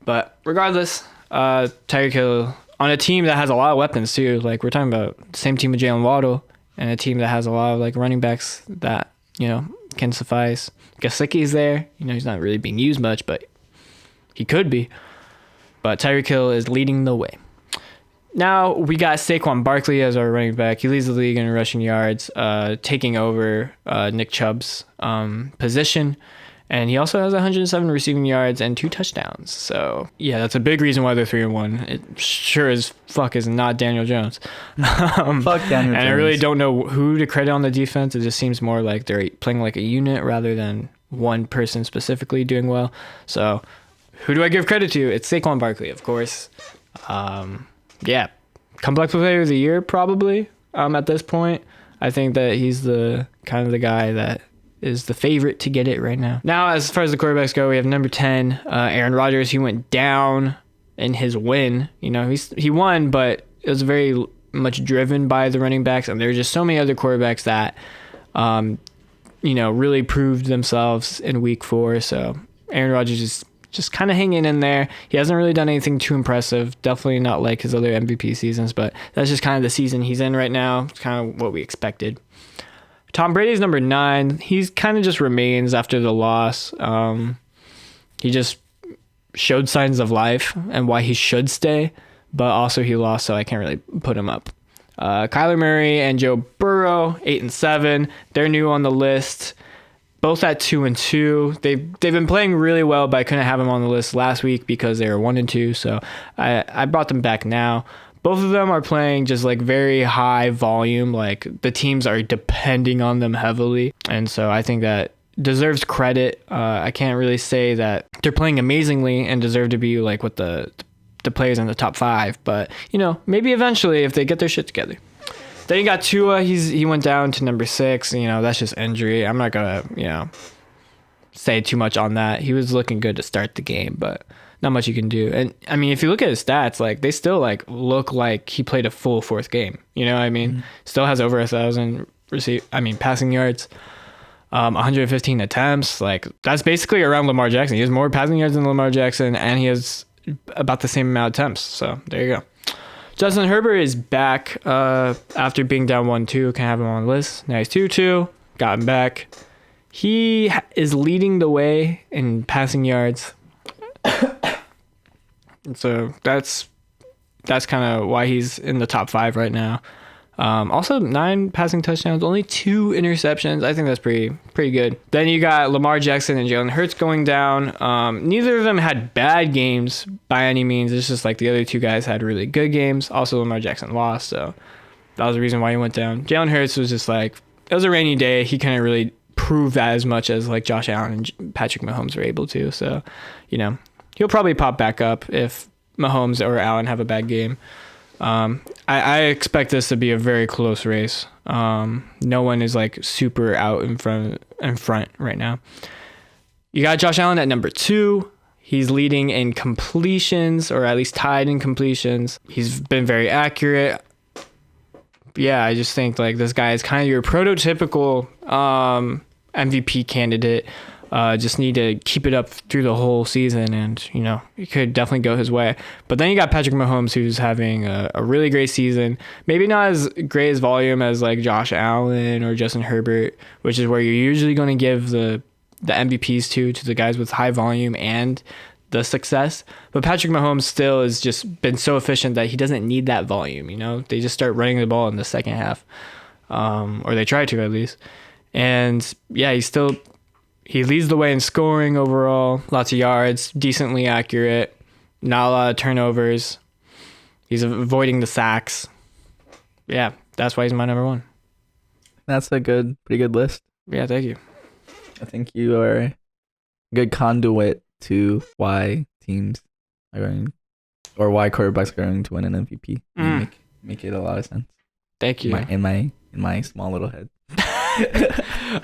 But regardless, Tyreek Hill on a team that has a lot of weapons too. Like we're talking about the same team with Jalen Waddle and a team that has a lot of like running backs that, you know, can suffice. Gesicki's there. You know, he's not really being used much, but he could be. But Tyreek Hill is leading the way. Now we got Saquon Barkley as our running back. He leads the league in rushing yards, taking over Nick Chubb's position. And he also has 107 receiving yards and 2 touchdowns. So, yeah, that's a big reason why they're 3-1. It sure as fuck is not Daniel Jones. Fuck Daniel Jones. And I really don't know who to credit on the defense. It just seems more like they're playing like a unit rather than one person specifically doing well. So, who do I give credit to? It's Saquon Barkley, of course. Yeah, comeback player of the year probably at this point. I think that he's the kind of the guy that is the favorite to get it right now. Now, as far as the quarterbacks go, we have number 10, Aaron Rodgers. He went down in his win. You know, he won, but it was very much driven by the running backs, and there were just so many other quarterbacks that, you know, really proved themselves in week 4. So Aaron Rodgers is just kind of hanging in there. He hasn't really done anything too impressive. Definitely not like his other MVP seasons, but that's just kind of the season he's in right now. It's kind of what we expected. Tom Brady's number 9. He's kind of just remains after the loss. He just showed signs of life and why he should stay, but also he lost, so I can't really put him up. Kyler Murray and Joe Burrow, 8 and 7. They're new on the list, both at 2-2. They've been playing really well, but I couldn't have them on the list last week because they were 1-2. So I brought them back now. Both of them are playing just like very high volume. Like the teams are depending on them heavily. And so I think that deserves credit. I can't really say that they're playing amazingly and deserve to be like with the players in the top 5. But, you know, maybe eventually if they get their shit together. Then you got Tua. He went down to number 6. You know, that's just injury. I'm not going to, you know, say too much on that. He was looking good to start the game, but not much you can do. And I mean, if you look at his stats, like they still like look like he played a full 4th game. You know what I mean? Mm-hmm. Still has over 1,000 passing yards, 115 attempts. Like that's basically around Lamar Jackson. He has more passing yards than Lamar Jackson, and he has about the same amount of attempts. So there you go. Justin Herbert is back after being down 1-2. Can't have him on the list. Now he's 2-2. Got him back. He is leading the way in passing yards. And so that's kind of why he's in the top 5 right now. Also 9 passing touchdowns, only 2 interceptions. I think that's pretty good. Then you got Lamar Jackson and Jalen Hurts going down. Neither of them had bad games by any means. It's just like the other 2 guys had really good games. Also, Lamar Jackson lost, so that was the reason why he went down. Jalen Hurts was just like, it was a rainy day. He couldn't really prove that as much as like Josh Allen and Patrick Mahomes were able to. So, you know, he'll probably pop back up if Mahomes or Allen have a bad game. I expect this to be a very close race. No one is like super out in front right now. You got Josh Allen at number 2. He's leading in completions, or at least tied in completions. He's been very accurate. Yeah, I just think like this guy is kind of your prototypical MVP candidate. Just need to keep it up through the whole season, and you know, it could definitely go his way. But then you got Patrick Mahomes, who's having a really great season. Maybe not as great as volume as like Josh Allen or Justin Herbert, which is where you're usually going to give the MVPs to the guys with high volume and the success. But Patrick Mahomes still has just been so efficient that he doesn't need that volume. You know, they just start running the ball in the second half, or they try to at least. And yeah, he leads the way in scoring overall. Lots of yards, decently accurate, not a lot of turnovers. He's avoiding the sacks. Yeah, that's why he's my number 1. That's a pretty good list. Yeah, thank you. I think you are a good conduit to why teams are going, or why quarterbacks are going to win an MVP. Make it a lot of sense. Thank you. In my small little head.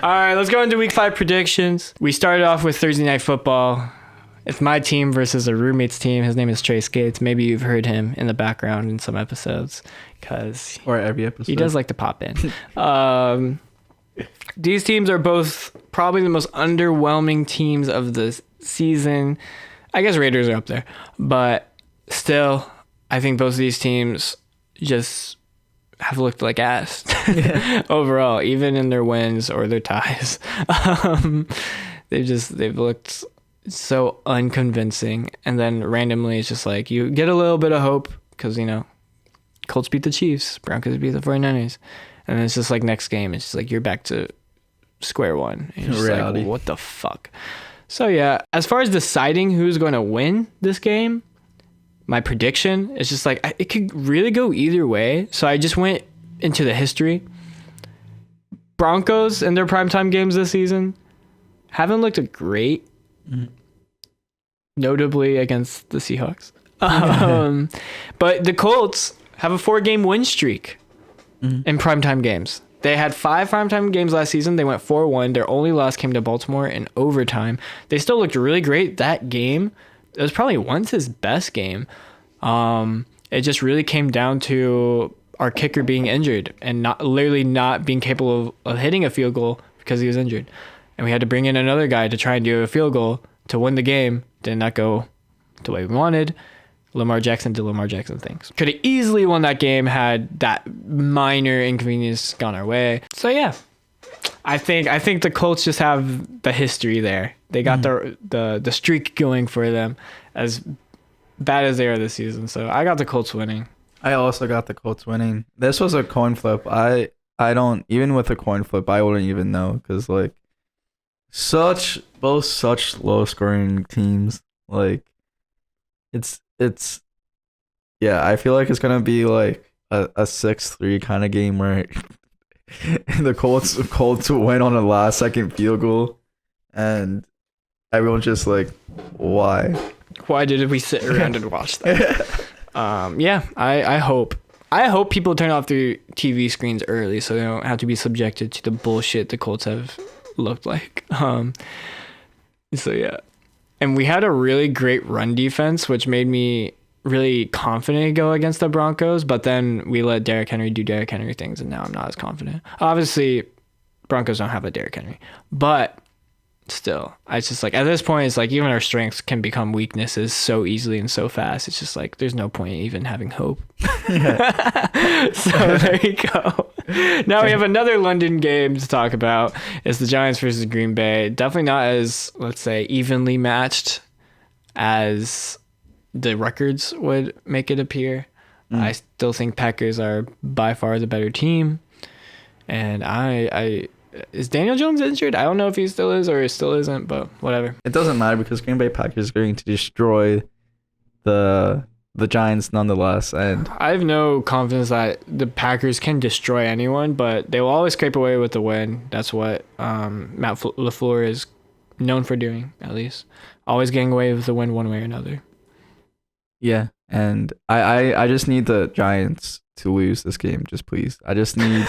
All right, let's go into week 5 predictions. We started off with Thursday Night Football. It's my team versus a roommate's team. His name is Trey Skates. Maybe you've heard him in the background in some episodes, or every episode. He does like to pop in. These teams are both probably the most underwhelming teams of the season. I guess Raiders are up there, but still, I think both of these teams just have looked like ass overall, even in their wins or their ties. They've looked so unconvincing, and then randomly it's just like you get a little bit of hope because, you know, Colts beat the Chiefs, Broncos beat the 49ers, and then it's just like next game it's just like you're back to square one, and you're just reality. Like, what the fuck? So yeah, as far as deciding who's going to win this game, my prediction is just like it could really go either way. So I just went into the history. Broncos in their primetime games this season haven't looked great, notably against the Seahawks. But the Colts have a 4-game win streak in primetime games. They had 5 primetime games last season. They went 4-1. Their only loss came to Baltimore in overtime. They still looked really great that game. It was probably once his best game. It just really came down to our kicker being injured and not being capable of hitting a field goal because he was injured. And we had to bring in another guy to try and do a field goal to win the game. Did not go the way we wanted. Lamar Jackson did Lamar Jackson things. Could have easily won that game had that minor inconvenience gone our way. So yeah, I think the Colts just have the history there. They got the streak going for them, as bad as they are this season. So I got the Colts winning. I also got the Colts winning. This was a coin flip. I don't, even with a coin flip, I wouldn't even know, because like both such low scoring teams. Like it's yeah, I feel like it's gonna be like a 6-3 kind of game where the Colts win on a last second field goal, and everyone's just like, why? Why did we sit around and watch that? Yeah, I hope people turn off their TV screens early so they don't have to be subjected to the bullshit the Colts have looked like. So yeah, and we had a really great run defense, which made me really confident to go against the Broncos, but then we let Derrick Henry do Derrick Henry things, and now I'm not as confident. Obviously, Broncos don't have a Derrick Henry, but still, it's just like at this point, it's like even our strengths can become weaknesses so easily and so fast. It's just like there's no point even having hope. So there you go. Now we have another London game to talk about. It's the Giants versus Green Bay. Definitely not as, let's say, evenly matched as the records would make it appear. I still think Packers are by far the better team, and I is Daniel Jones injured? I don't know if he still is or he still isn't, but whatever. It doesn't matter because Green Bay Packers are going to destroy the Giants nonetheless, and I have no confidence that the Packers can destroy anyone, but they will always scrape away with the win. That's what Matt LaFleur is known for doing, at least. Always getting away with the win one way or another. yeah, and I just need the Giants to lose this game, just please. I just need.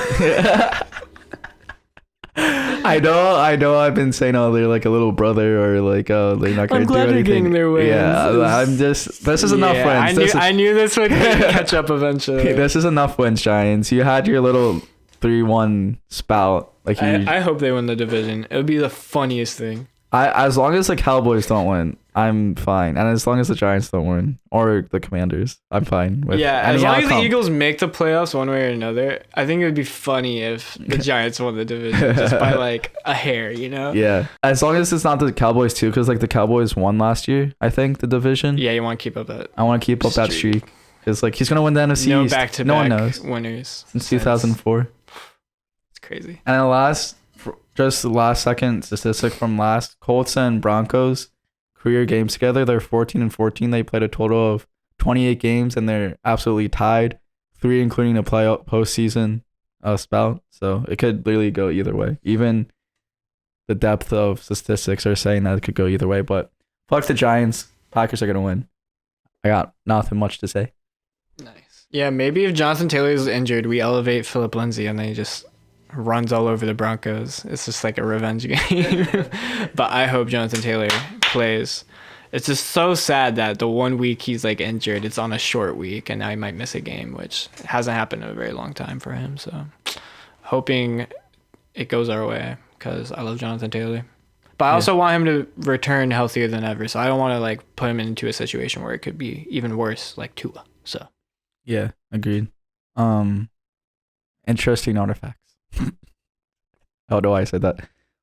I know. I've been saying, oh, they're like a little brother, or like, oh, they're not going to do anything. They're getting their wins. Yeah, I'm just. This is enough wins. I knew this would catch up eventually. This is enough wins, Giants. You had your little 3-1 spout. Like I hope they win the division. It would be the funniest thing. As long as the Cowboys don't win, I'm fine. And as long as the Giants don't win, or the Commanders, I'm fine with as long as the Eagles make the playoffs one way or another, I think it would be funny if the Giants won the division just by like a hair, you know? Yeah. As long as it's not the Cowboys too, because like the Cowboys won last year, I think, the division. Yeah, you want to keep up that. I want to keep up that streak. Because like he's going to win the NFC No East. back-to-back no one knows. winners. Since 2004. It's crazy. And the last second statistic from last, Colts and Broncos career games together, they're 14-14. They played a total of 28 games, and they're absolutely tied, 3 including a postseason spout. So it could literally go either way. Even the depth of statistics are saying that it could go either way. But fuck the Giants. Packers are gonna win. I got nothing much to say. Nice. Yeah, maybe if Jonathan Taylor is injured, we elevate Philip Lindsay, and then he just runs all over the Broncos. It's just like a revenge game. But I hope Jonathan Taylor plays. It's just so sad that the 1 week he's like injured, it's on a short week, and now he might miss a game, which hasn't happened in a very long time for him. So hoping it goes our way, because I love Jonathan Taylor. But I also want him to return healthier than ever. So I don't want to like put him into a situation where it could be even worse, like Tua. So yeah, agreed. Interesting artifacts. Oh no, I said that.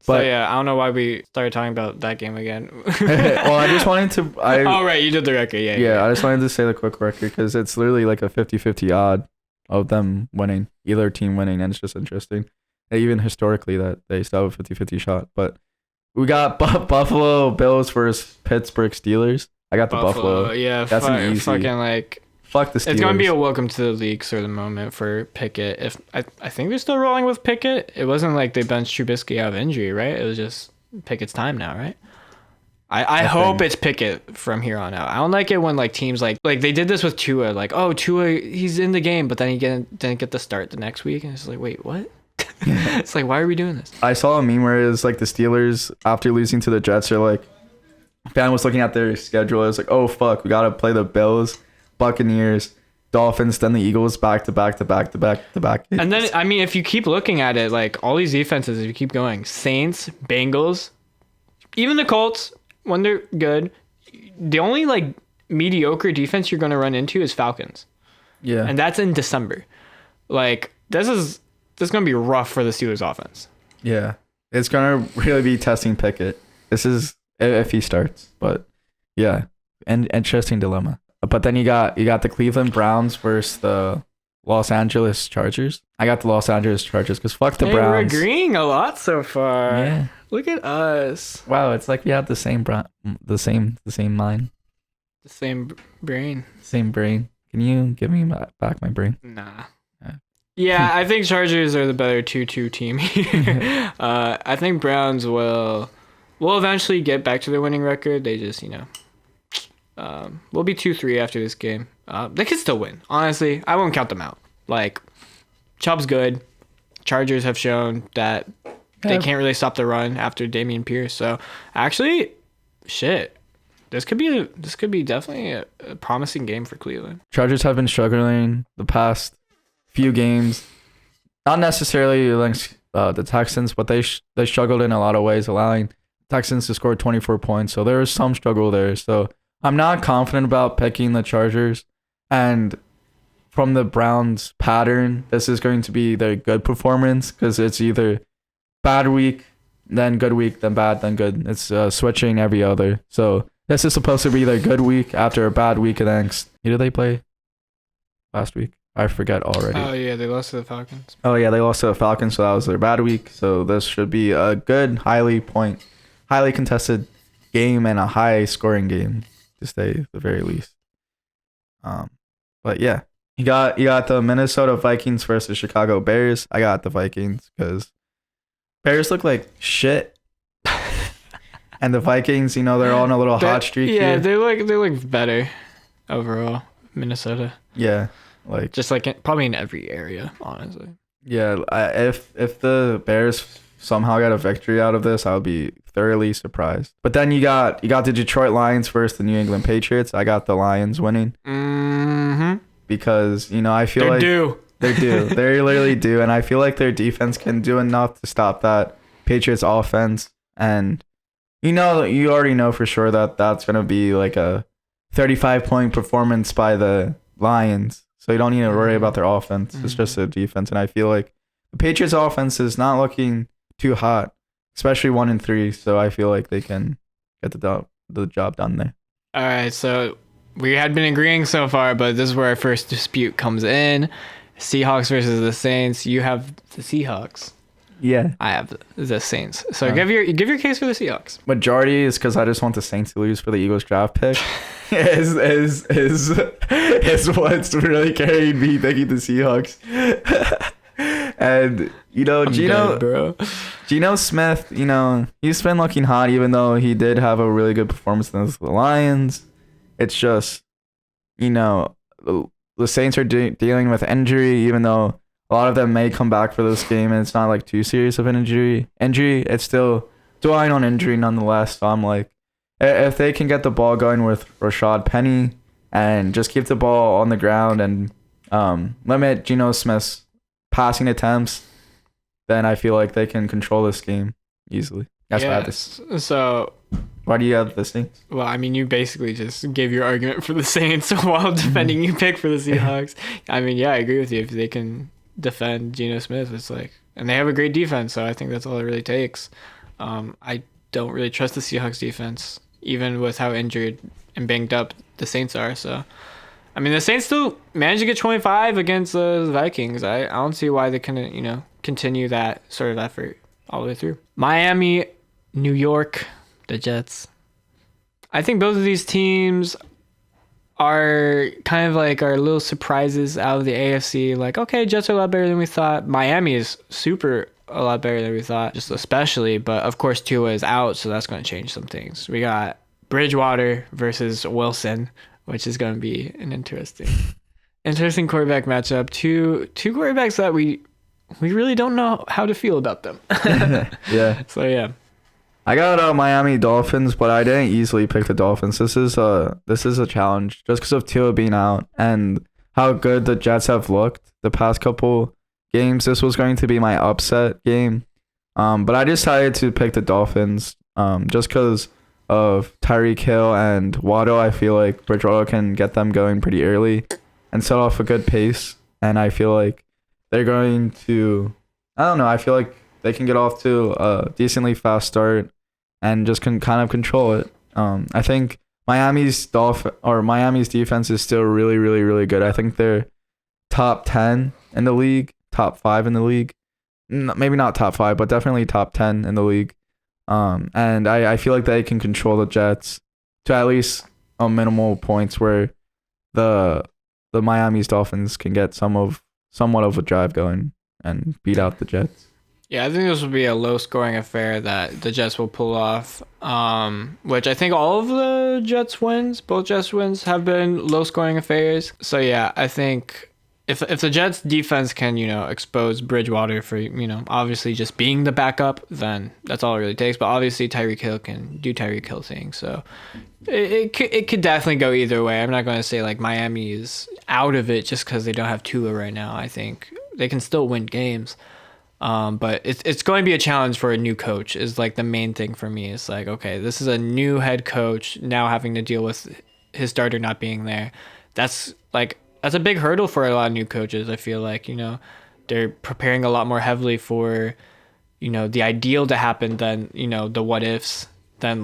But so yeah, I don't know why we started talking about that game again. well, I just wanted to. Oh right, you did the record, yeah. I just wanted to say the quick record because it's literally like a 50-50 odd of them winning, either team winning, and it's just interesting. And even historically, that they still have a 50-50 shot. But we got Buffalo Bills versus Pittsburgh Steelers. I got the Buffalo. Yeah, that's an easy. Fucking like. Fuck the Steelers. It's gonna be a welcome to the league sort of moment for Pickett. If I think they're still rolling with Pickett. It wasn't like they benched Trubisky out of injury, right? It was just Pickett's time now, right? I hope it's Pickett from here on out. I don't like it when like teams like they did this with Tua, like, oh, Tua, he's in the game, but then he didn't get the start the next week, and it's like, wait, what? It's like, why are we doing this? I saw a meme where it was like the Steelers after losing to the Jets are like, fan was looking at their schedule. It was like, oh fuck, we gotta play the Bills, Buccaneers, Dolphins, then the Eagles, back to back. And then, I mean, if you keep looking at it, like all these defenses, if you keep going, Saints, Bengals, even the Colts, when they're good, the only like mediocre defense you're going to run into is Falcons. Yeah. And that's in December. Like, this is going to be rough for the Steelers offense. Yeah. It's going to really be testing Pickett. This is if he starts. But yeah, and interesting dilemma. But then you got the Cleveland Browns versus the Los Angeles Chargers. I got the Los Angeles Chargers because fuck the Hey, Browns. we're agreeing a lot so far. Yeah. Look at us. Wow, it's like we have the same the same mind, The same brain. same brain. Can you give me back my brain? Nah. Yeah. Yeah, I think Chargers are the better 2-2 team here. I think Browns will eventually get back to their winning record. They just, we'll be 2-3 after this game. They could still win. Honestly, I won't count them out. Like, Chubb's good. Chargers have shown that they can't really stop the run after Dameon Pierce. So, actually, shit. This could be definitely a promising game for Cleveland. Chargers have been struggling the past few games. Not necessarily against the Texans, but they struggled in a lot of ways, allowing Texans to score 24 points. So there was some struggle there. So I'm not confident about picking the Chargers. And from the Browns pattern, this is going to be their good performance because it's either bad week, then good week, then bad, then good. It's switching every other. So this is supposed to be their good week after a bad week against. Who did they play last week? I forget already. Oh, yeah, they lost to the Falcons. Oh, yeah, they lost to the Falcons, so that was their bad week. So this should be a good, highly contested game and a high-scoring game, to say the very least. But, yeah, you got the Minnesota Vikings versus Chicago Bears. I got the Vikings because Bears look like shit. And the Vikings, they're on a little hot streak yeah, here. they look better overall. Minnesota. Yeah, like Just probably in every area, honestly. yeah. If the Bears somehow got a victory out of this, I would be thoroughly surprised. But then you got the Detroit Lions versus the New England Patriots. I got the Lions winning because I feel They're like due. they do. They literally do, and I feel like their defense can do enough to stop that Patriots offense. And you already know for sure that that's gonna be like a 35-point performance by the Lions. So you don't need to worry about their offense. It's just their defense. And I feel like the Patriots offense is not looking too hot, especially 1-3. So I feel like they can get the job done there. All right, so we had been agreeing so far, but this is where our first dispute comes in. Seahawks versus the Saints. You have the Seahawks. Yeah. I have the Saints. So give your case for the Seahawks. Majority is because I just want the Saints to lose for the Eagles draft pick. is what's really carried me thinking the Seahawks. And Geno Smith, he's been looking hot even though he did have a really good performance against the Lions. It's just, the Saints are dealing with injury, even though a lot of them may come back for this game, and it's not like too serious of an injury. It's still dwelling on injury nonetheless. So I'm like, if they can get the ball going with Rashad Penny and just keep the ball on the ground and limit Geno Smith's passing attempts, then I feel like they can control this game easily. That's why I have this. So why do you have the Saints? Well, I mean, you basically just gave your argument for the Saints while defending you pick for the Seahawks. I mean, yeah, I agree with you. If they can defend Geno Smith, it's like, and they have a great defense, so I think that's all it really takes. I don't really trust the Seahawks defense, even with how injured and banged up the Saints are. So, I mean, the Saints still managed to get 25 against the Vikings. I don't see why they couldn't, continue that sort of effort all the way through. Miami, New York, the Jets. I think both of these teams are kind of like our little surprises out of the AFC. Like, okay, Jets are a lot better than we thought. Miami is a lot better than we thought, just especially. But of course, Tua is out, so that's going to change some things. We got Bridgewater versus Wilson, which is going to be an interesting quarterback matchup. Two quarterbacks that we really don't know how to feel about them. Yeah. So yeah. I got Miami Dolphins, but I didn't easily pick the Dolphins. This is a challenge just because of Tua being out and how good the Jets have looked the past couple games. This was going to be my upset game, but I decided to pick the Dolphins just because of Tyreek Hill and Waddle. I feel like Bridgewater can get them going pretty early and set off a good pace, and I feel like they're going to. I don't know. I feel like they can get off to a decently fast start and just can kind of control it. I think Miami's defense is still really, really, really good. I think they're top 10 in the league, top 5 in the league. Maybe not top 5, but definitely top 10 in the league. And I feel like they can control the Jets to at least a minimal points where the Miami's Dolphins can get somewhat of a drive going and beat out the Jets. Yeah, I think this will be a low-scoring affair that the Jets will pull off, which I think all of the both Jets wins have been low-scoring affairs. So, yeah, I think if the Jets defense can, expose Bridgewater for, obviously just being the backup, then that's all it really takes. But obviously Tyreek Hill can do Tyreek Hill things. So it could definitely go either way. I'm not going to say like Miami is out of it just because they don't have Tua right now. I think they can still win games. But it's going to be a challenge for a new coach is like the main thing for me. It's like, okay, this is a new head coach now having to deal with his starter not being there. That's a big hurdle for a lot of new coaches. I feel like, they're preparing a lot more heavily for, the ideal to happen than, the what ifs. Then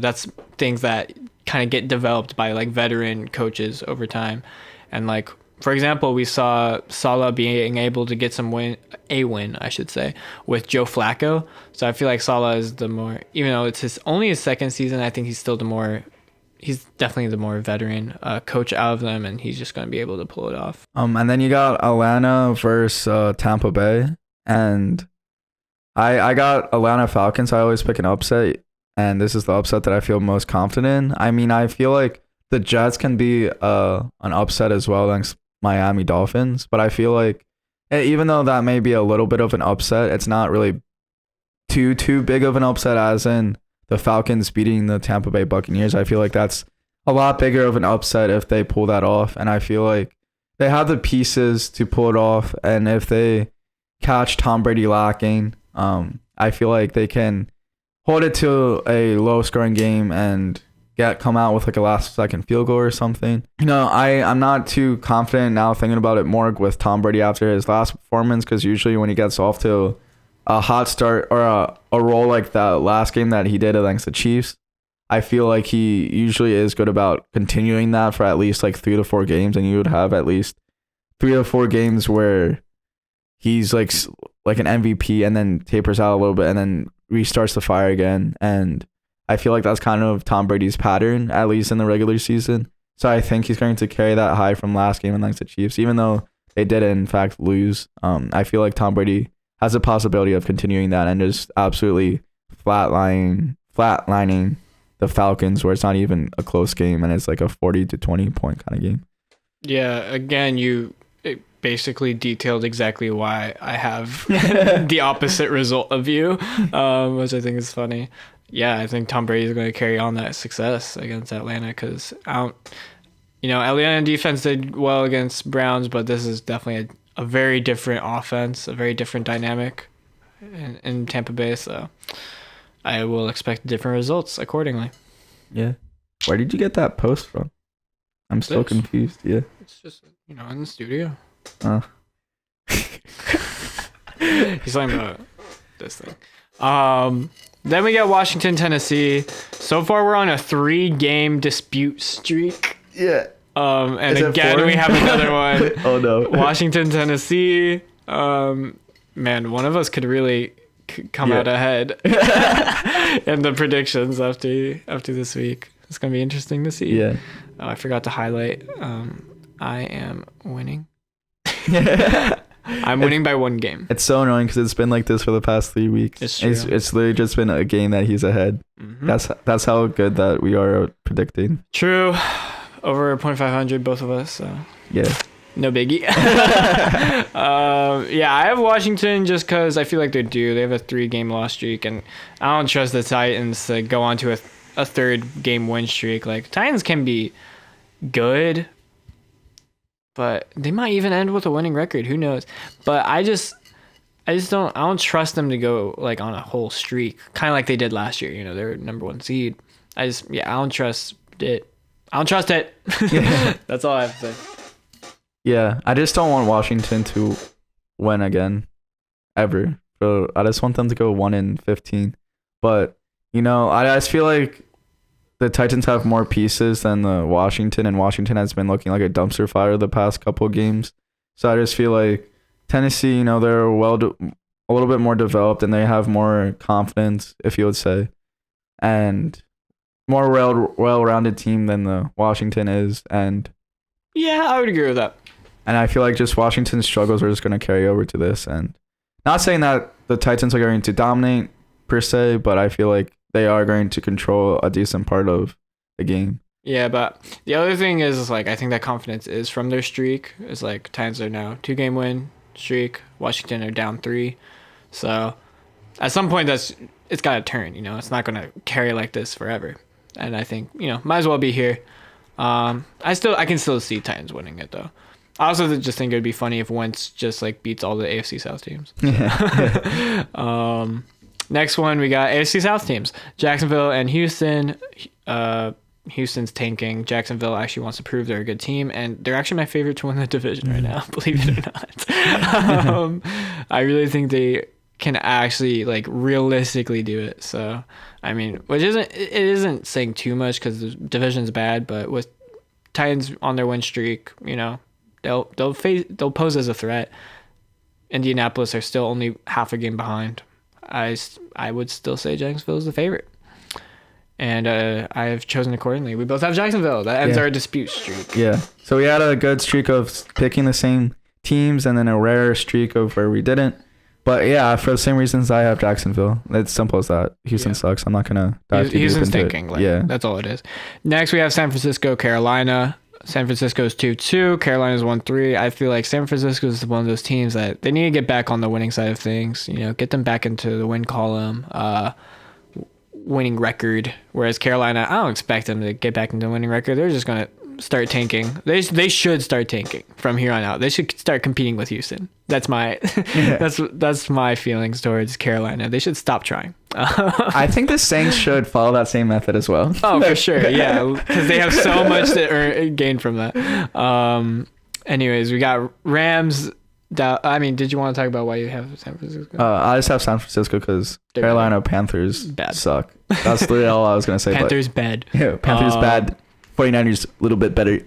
that's things that kind of get developed by like veteran coaches over time. And like, for example, we saw Saleh being able to get a win, I should say, with Joe Flacco. So I feel like Saleh is even though it's only his second season, I think he's definitely the more veteran coach out of them, and he's just going to be able to pull it off. And then you got Atlanta versus Tampa Bay, and I got Atlanta Falcons. I always pick an upset, and this is the upset that I feel most confident in. I mean, I feel like the Jets can be an upset as well against Miami Dolphins, but I feel like even though that may be a little bit of an upset, it's not really too big of an upset as in the Falcons beating the Tampa Bay Buccaneers. I feel like that's a lot bigger of an upset if they pull that off, and I feel like they have the pieces to pull it off, and if they catch Tom Brady lacking, I feel like they can hold it to a low-scoring game and come out with like a last-second field goal or something. I'm not too confident now thinking about it more with Tom Brady after his last performance, because usually when he gets off to a hot start or a roll like that last game that he did against the Chiefs, I feel like he usually is good about continuing that for at least like 3 to 4 games, and you would have at least 3 to 4 games where he's like an MVP and then tapers out a little bit and then restarts the fire again. And I feel like that's kind of Tom Brady's pattern, at least in the regular season. So I think he's going to carry that high from last game against the Chiefs, even though they did in fact lose. I feel like Tom Brady has a possibility of continuing that and just absolutely flatlining the Falcons, where it's not even a close game and it's like a 40 to 20 point kind of game. Yeah, again, it basically detailed exactly why I have the opposite result of you, which I think is funny. Yeah, I think Tom Brady is going to carry on that success against Atlanta because Atlanta defense did well against Browns, but this is definitely a very different offense, a very different dynamic in Tampa Bay. So I will expect different results accordingly. Yeah. Where did you get that post from? I'm still confused. Yeah. It's just, in the studio. Oh. He's talking about this thing. Then we got Washington, Tennessee. So far, we're on a 3-game dispute streak. Yeah. And Is again, we have another one. Oh, no. Washington, Tennessee. Man, one of us could really come out ahead in the predictions after this week. It's going to be interesting to see. Yeah. Oh, I forgot to highlight. I am winning. I'm winning by 1 game. It's so annoying because it's been like this for the past 3 weeks. It's true. It's literally just been a game that he's ahead. Mm-hmm. That's how good that we are at predicting. True. Over 0.500, both of us. So Yeah. no biggie. Yeah, I have Washington just because I feel like they're due. They have a 3-game loss streak, and I don't trust the Titans to go on to a 3rd-game win streak. Like, Titans can be good, but they might even end with a winning record. Who knows? But I don't trust them to go like on a whole streak, kind of like they did last year. They're number 1 seed. I don't trust it. I don't trust it. That's all I have to say. Yeah, I just don't want Washington to win again, ever. So I just want them to go 1-15. But I just feel like the Titans have more pieces than the Washington, and Washington has been looking like a dumpster fire the past couple of games. So I just feel like Tennessee, they're a little bit more developed and they have more confidence, if you would say, and more well-rounded team than the Washington is. And Yeah, I would agree with that. And I feel like just Washington's struggles are just going to carry over to this. And not saying that the Titans are going to dominate per se, but I feel like they are going to control a decent part of the game. Yeah, but the other thing is like I think that confidence is from their streak. It's like Titans are now 2-game win streak. Washington are down 3. So at some point it's got to turn. It's not going to carry like this forever. And I think might as well be here. I can still see Titans winning it though. I also just think it would be funny if Wentz just like beats all the AFC South teams. Next one, we got AFC South teams. Jacksonville and Houston. Houston's tanking. Jacksonville actually wants to prove they're a good team, and they're actually my favorite to win the division right now, believe it or not. I really think they can actually like realistically do it. So, I mean, it isn't saying too much because the division's bad, but with Titans on their win streak, they'll pose as a threat. Indianapolis are still only half a game behind. I would still say Jacksonville is the favorite. And I have chosen accordingly. We both have Jacksonville. That ends our dispute streak. Yeah. So we had a good streak of picking the same teams and then a rare streak of where we didn't. But yeah, for the same reasons I have Jacksonville. It's simple as that. Houston sucks. I'm not going to dive too deep Houston's into thinking. it. Yeah. That's all it is. Next, we have San Francisco, Carolina. San Francisco's 2-2. Carolina's 1-3. I feel like San Francisco is one of those teams that they need to get back on the winning side of things. Get them back into the win column, winning record. Whereas Carolina, I don't expect them to get back into the winning record. They're just gonna start tanking. They should start tanking from here on out. They should start competing with Houston. That's my that's my feelings towards Carolina. They should stop trying. I think the Saints should follow that same method as well. Oh, for sure. Yeah, because they have so much to gain from that. Anyways, we got Rams. Did you want to talk about why you have San Francisco? I just have San Francisco because Carolina Panthers suck. That's literally all I was going to say. Panthers bad. Yeah, Panthers bad. 49ers a little bit better.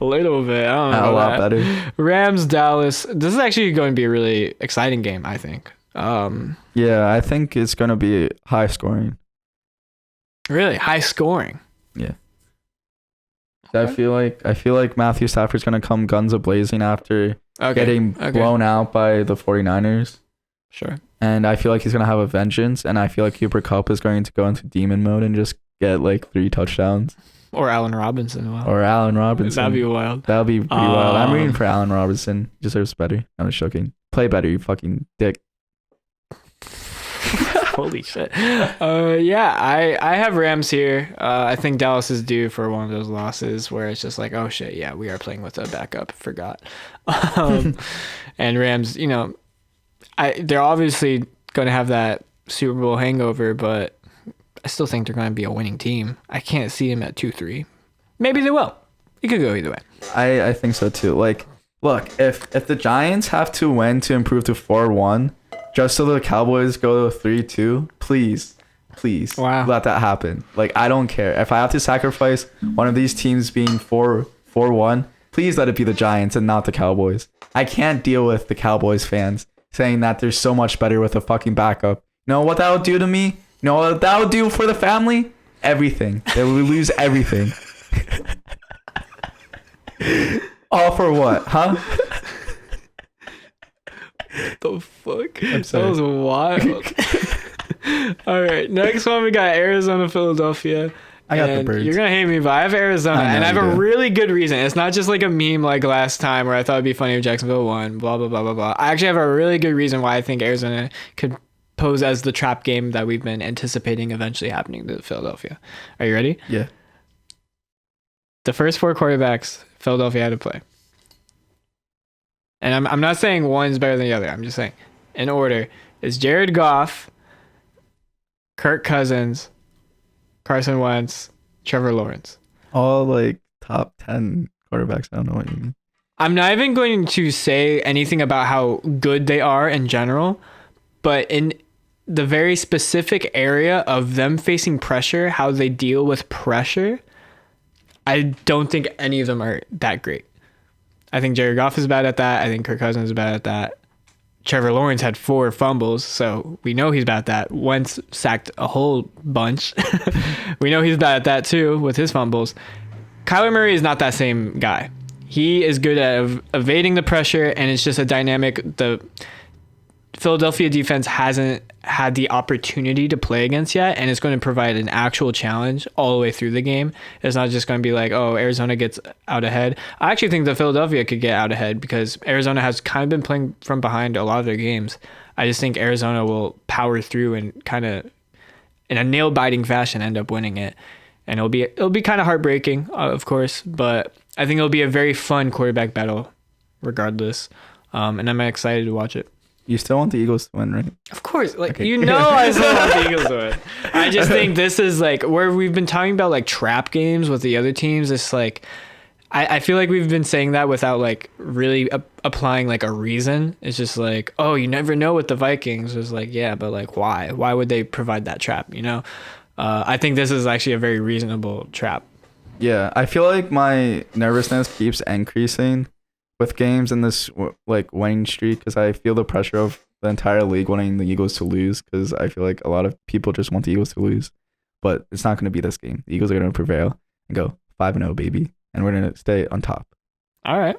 A little bit. I don't know. A lot better. Rams, Dallas. This is actually going to be a really exciting game, I think. Yeah, I think it's going to be high scoring. Really? High scoring? Yeah. Okay. I feel like Matthew Stafford's going to come guns a-blazing after getting blown out by the 49ers. Sure. And I feel like he's going to have a vengeance, and I feel like Cooper Kupp is going to go into demon mode and just get like 3 touchdowns. Or Allen Robinson. Wow. Or Allen Robinson. That'd be wild. That'd be pretty wild. I'm rooting for Allen Robinson. He deserves better. I'm just joking. Play better, you fucking dick. Holy shit. Yeah, I have Rams here. I think Dallas is due for one of those losses where it's just like, oh shit, yeah, we are playing with a backup. Forgot. And Rams, they're obviously going to have that Super Bowl hangover, but I still think they're going to be a winning team. I can't see them at 2-3. Maybe they will. It could go either way. I think so too. Like, look, if the Giants have to win to improve to 4-1, just so the Cowboys go to 3-2, please let that happen. Like, I don't care. If I have to sacrifice one of these teams being 4-1, please let it be the Giants and not the Cowboys. I can't deal with the Cowboys fans saying that they're so much better with a fucking backup. You know what that would do to me? You know what that would do for the family? Everything. They would lose everything. All for what, huh? The fuck? That was wild. All right, next one we got Arizona, Philadelphia. I got the Birds. You're gonna hate me, but I have Arizona, and I have a really good reason. It's not just like a meme like last time where I thought it'd be funny if Jacksonville won. Blah blah blah blah blah. I actually have a really good reason why I think Arizona could pose as the trap game that we've been anticipating eventually happening to Philadelphia. Are you ready? Yeah. The first 4 quarterbacks Philadelphia had to play. And I'm not saying one's better than the other. I'm just saying in order is Jared Goff, Kirk Cousins, Carson Wentz, Trevor Lawrence. All like top 10 quarterbacks. I don't know what you mean. I'm not even going to say anything about how good they are in general, but in the very specific area of them facing pressure, how they deal with pressure, I don't think any of them are that great. I think Jared Goff is bad at that. I think Kirk Cousins is bad at that. Trevor Lawrence had 4 fumbles, so we know he's bad at that. Wentz sacked a whole bunch. We know he's bad at that too with his fumbles. Kyler Murray is not that same guy. He is good at evading the pressure, and it's just a dynamic. The Philadelphia defense hasn't had the opportunity to play against yet, and it's going to provide an actual challenge all the way through the game. It's not just going to be like, oh, Arizona gets out ahead. I actually think that Philadelphia could get out ahead because Arizona has kind of been playing from behind a lot of their games. I just think Arizona will power through and kind of, in a nail-biting fashion, end up winning it. And it'll be kind of heartbreaking, of course, but I think it'll be a very fun quarterback battle regardless. And I'm excited to watch it. You still want the Eagles to win, right? Of course. Like, Okay. you know I still want the Eagles to win. I just think this is like where we've been talking about like trap games with the other teams. It's like, I feel like we've been saying that without like really applying like a reason. It's just like, oh, you never know with the Vikings. It's like, yeah, but like why? Why would they provide that trap, you know? I think this is actually a very reasonable trap. Yeah, I feel like my nervousness keeps increasing with games in this like winning streak because I feel the pressure of the entire league wanting the Eagles to lose because I feel like a lot of people just want the Eagles to lose, but it's not going to be this game. The Eagles are going to prevail and go 5-0, baby, and we're going to stay on top. All right.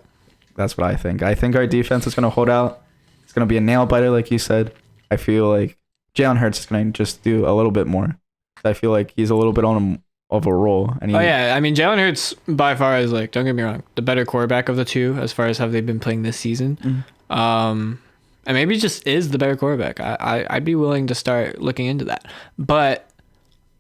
That's what I think. I think our defense is going to hold out. It's going to be a nail biter, like you said. I feel like Jalen Hurts is going to just do a little bit more. I feel like he's a little bit on of a roll. And Oh yeah, I mean Jalen Hurts by far is like, don't get me wrong, the better quarterback of the two as far as how they've been playing this season. And maybe just is the better quarterback. I'd be willing to start looking into that, but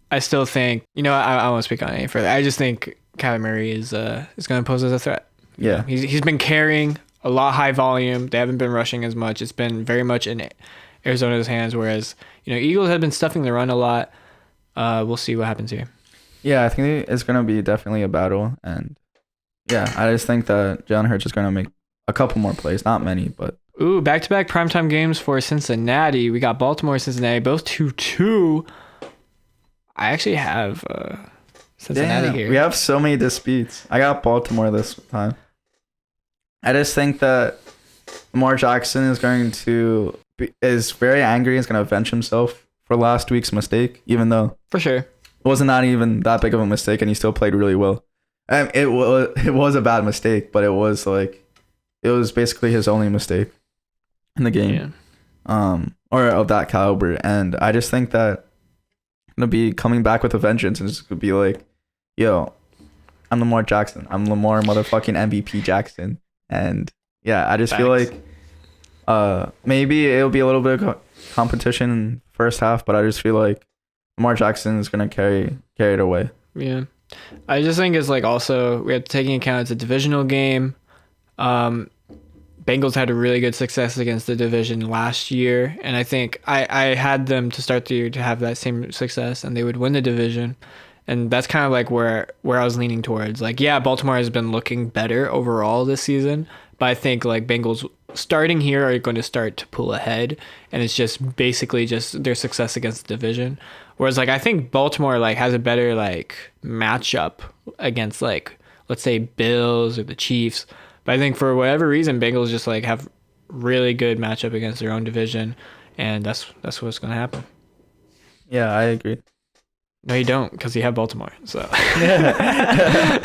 I still think, you know, I won't speak on it any further. I just think Kyler Murray is going to pose as a threat. Yeah, he's been carrying a lot high volume. They haven't been rushing as much. It's been very much in Arizona's hands, whereas, you know, Eagles have been stuffing the run a lot. We'll see what happens here. Yeah, I think it's going to be definitely a battle. And yeah, I just think that Jalen Hurts is going to make a couple more plays. Not many, but. Ooh, back-to-back primetime games for Cincinnati. We got Baltimore, Cincinnati, both 2-2. I actually have Cincinnati here. We have so many disputes. I got Baltimore this time. I just think that Lamar Jackson is very angry. He's going to avenge himself for last week's mistake, even though. For sure. It wasn't not even that big of a mistake, and he still played really well. It was a bad mistake, but it was basically his only mistake in the game, or of that caliber. And I just think that I'm gonna be coming back with a vengeance, and just gonna be like, yo, I'm Lamar Jackson. I'm Lamar motherfucking MVP Jackson. And yeah, I just feel like maybe it'll be a little bit of competition in the first half, but I just feel like Lamar Jackson is going to carry it away. Yeah. I just think it's like also we have to take into account it's a divisional game. Bengals had a really good success against the division last year, and I think I had them to start the year to have that same success, and they would win the division. And that's kind of like where I was leaning towards. Like, yeah, Baltimore has been looking better overall this season, but I think like Bengals starting here are going to start to pull ahead, and it's just basically just their success against the division. Whereas like I think Baltimore like has a better like matchup against like, let's say, Bills or the Chiefs. But I think for whatever reason Bengals just like have really good matchup against their own division, and that's what's going to happen. Yeah, I agree. No, you don't, because you have Baltimore. So I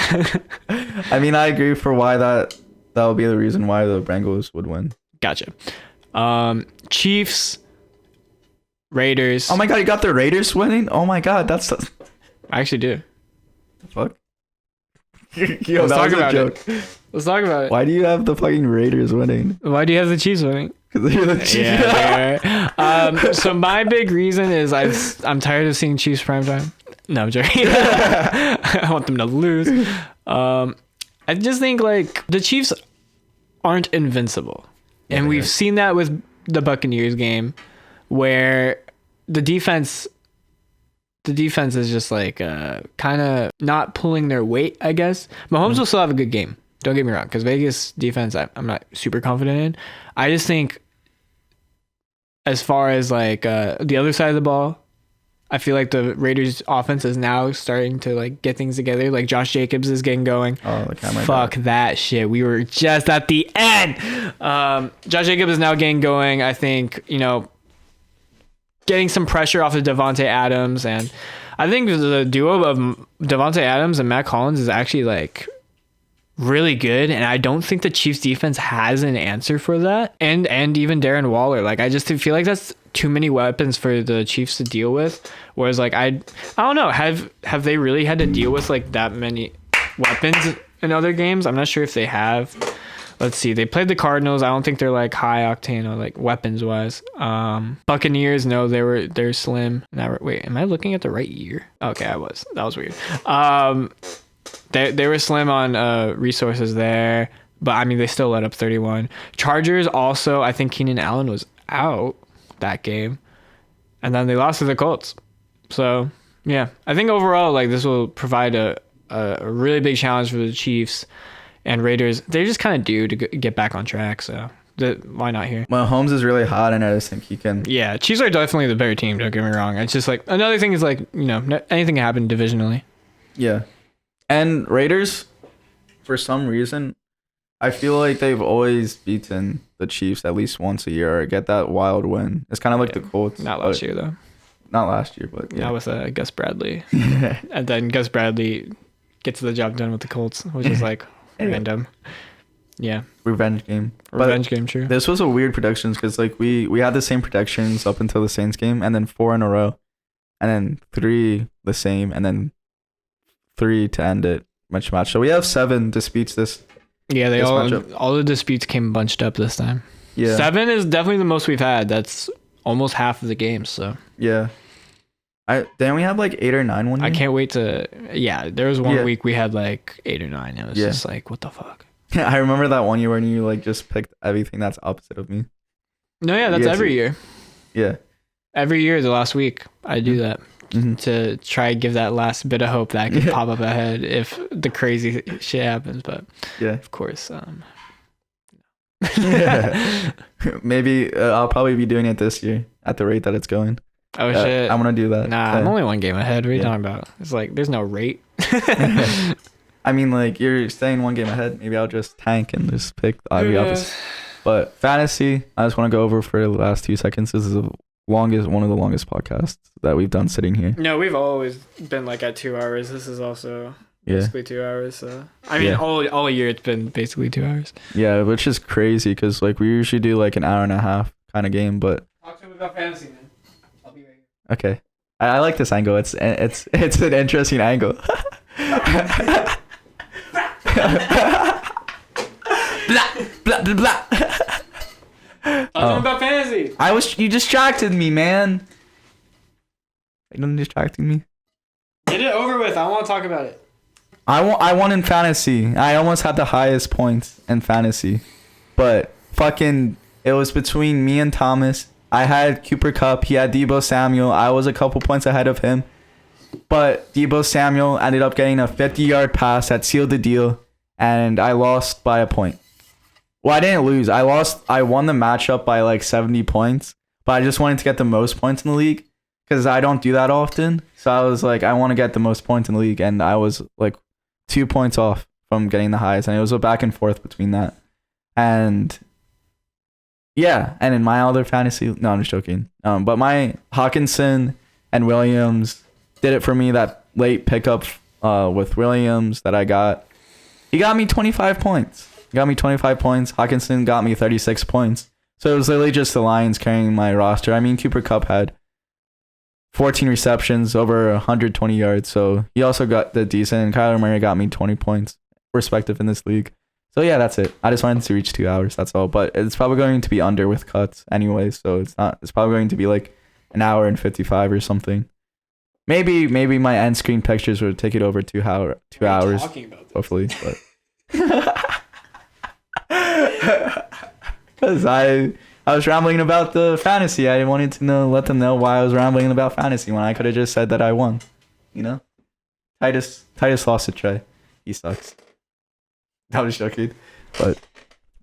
mean, I agree for why that would be the reason why the Bengals would win. Gotcha. Chiefs, Raiders. Oh my god, you got the Raiders winning? Oh my god, that's I actually do. fuck. Yo, let's talk about it. Let's talk about it. Why do you have the fucking Raiders winning? Why do you have the Chiefs winning? Because they're the Chiefs. Yeah. So my big reason is I'm tired of seeing Chiefs primetime. No, I'm joking. I want them to lose. I just think like the Chiefs aren't invincible, and we've seen that with the Buccaneers game, where the defense is just like kind of not pulling their weight, I guess. Mahomes will still have a good game. Don't get me wrong, because Vegas defense I'm not super confident in. I just think as far as like the other side of the ball, I feel like the Raiders offense is now starting to like get things together. Like Josh Jacobs is getting going. Oh, the camera. Fuck that shit. We were just at the end. Josh Jacobs is now getting going. I think, getting some pressure off of Devontae Adams. And I think the duo of Devontae Adams and Matt Collins is actually like really good. And I don't think the Chiefs defense has an answer for that. And even Darren Waller. Like, I just feel like that's too many weapons for the Chiefs to deal with. Whereas like I don't know, have they really had to deal with like that many weapons in other games? I'm not sure if they have. Let's see. They played the Cardinals. I don't think they're like high octane or like weapons wise. Buccaneers, no, they're slim. Now, wait, am I looking at the right year? Okay, I was. That was weird. They were slim on resources there, but I mean they still let up 31. Chargers also, I think Keenan Allen was out that game, and then they lost to the Colts. So yeah, I think overall like this will provide a really big challenge for the Chiefs and Raiders. They're just kind of due to get back on track, so why not here? Well, Holmes is really hot, and I just think he can. Yeah, Chiefs are definitely the better team, don't get me wrong. It's just like another thing is like anything can happen divisionally. Yeah, and Raiders, for some reason, I feel like they've always beaten the Chiefs at least once a year or get that wild win. It's kind of like the Colts. Not last year, though. Not last year, but yeah. Not with Gus Bradley. And then Gus Bradley gets the job done with the Colts, which is like random. Yeah. Revenge game. Revenge game, true. This was a weird predictions because like we had the same predictions up until the Saints game, and then 4 in a row, and then 3 the same, and then 3 to end it match. So we have 7 disputes this. Yeah, all the disputes came bunched up this time. Yeah, 7 is definitely the most we've had. That's almost half of the games. So yeah, didn't we have like 8 or 9 one year? I can't wait to. Yeah, there was one week we had like 8 or 9. It was just like, what the fuck. Yeah, I remember that one year when you like just picked everything that's opposite of me. No, yeah, that's every year. Yeah, every year the last week I do that. Mm-hmm. To try and give that last bit of hope that could pop up ahead if the crazy shit happens, but of course maybe I'll probably be doing it this year at the rate that it's going. Oh shit, I want to do that. Nah, I'm only 1 game ahead. What are you talking about? It's like there's no rate. I mean, like you're staying 1 game ahead, maybe I'll just tank and just pick the opposite. But fantasy, I just want to go over for the last 2 seconds. This is one of the longest podcasts that we've done sitting here. No, we've always been like at 2 hours. This is also basically 2 hours. So I mean, all year it's been basically 2 hours. Yeah, which is crazy because like we usually do like an hour and a half kind of game, but talk to me about fantasy, man. I'll be right here. Okay, I like this angle. It's an interesting angle. Blah blah blah blah. Talking about fantasy. You distracted me, man. You don't distracting me. Get it over with. I want to talk about it. I won in fantasy. I almost had the highest points in fantasy, but fucking it was between me and Thomas. I had Cooper Kupp. He had Deebo Samuel. I was a couple points ahead of him, but Deebo Samuel ended up getting a 50-yard pass that sealed the deal, and I lost by a point. Well, I didn't lose. I won the matchup by like 70 points, but I just wanted to get the most points in the league because I don't do that often. So I was like, I want to get the most points in the league, and I was like 2 points off from getting the highest, and it was a back and forth between that. And yeah, and in my other fantasy, no, I'm just joking. But my Hawkinson and Williams did it for me. That late pickup with Williams that I got, he got me 25 points. Hawkinson got me 36 points. So it was literally just the Lions carrying my roster. I mean, Cooper Kupp had 14 receptions, over 120 yards. So he also got the decent. And Kyler Murray got me 20 points, respective in this league. So yeah, that's it. I just wanted to reach 2 hours. That's all. But it's probably going to be under with cuts anyway. So it's probably going to be like an hour and 55 or something. Maybe my end screen pictures would take it over 2 hours. Hopefully, but. Because I was rambling about the fantasy. I wanted to let them know why I was rambling about fantasy when I could have just said that I won. You know? Titus lost to Trey. He sucks. I was joking. But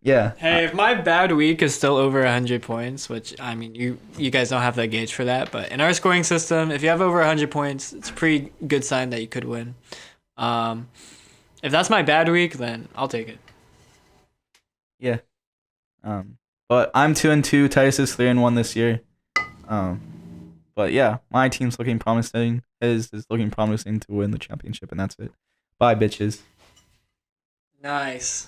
Yeah. Hey, if my bad week is still over 100 points, which I mean, you guys don't have the gauge for that, but in our scoring system, if you have over 100 points, it's a pretty good sign that you could win. If that's my bad week, then I'll take it. Yeah. But I'm 2-2. Titus is 3-1 this year. But yeah, my team's looking promising. His is looking promising to win the championship, and that's it. Bye, bitches. Nice.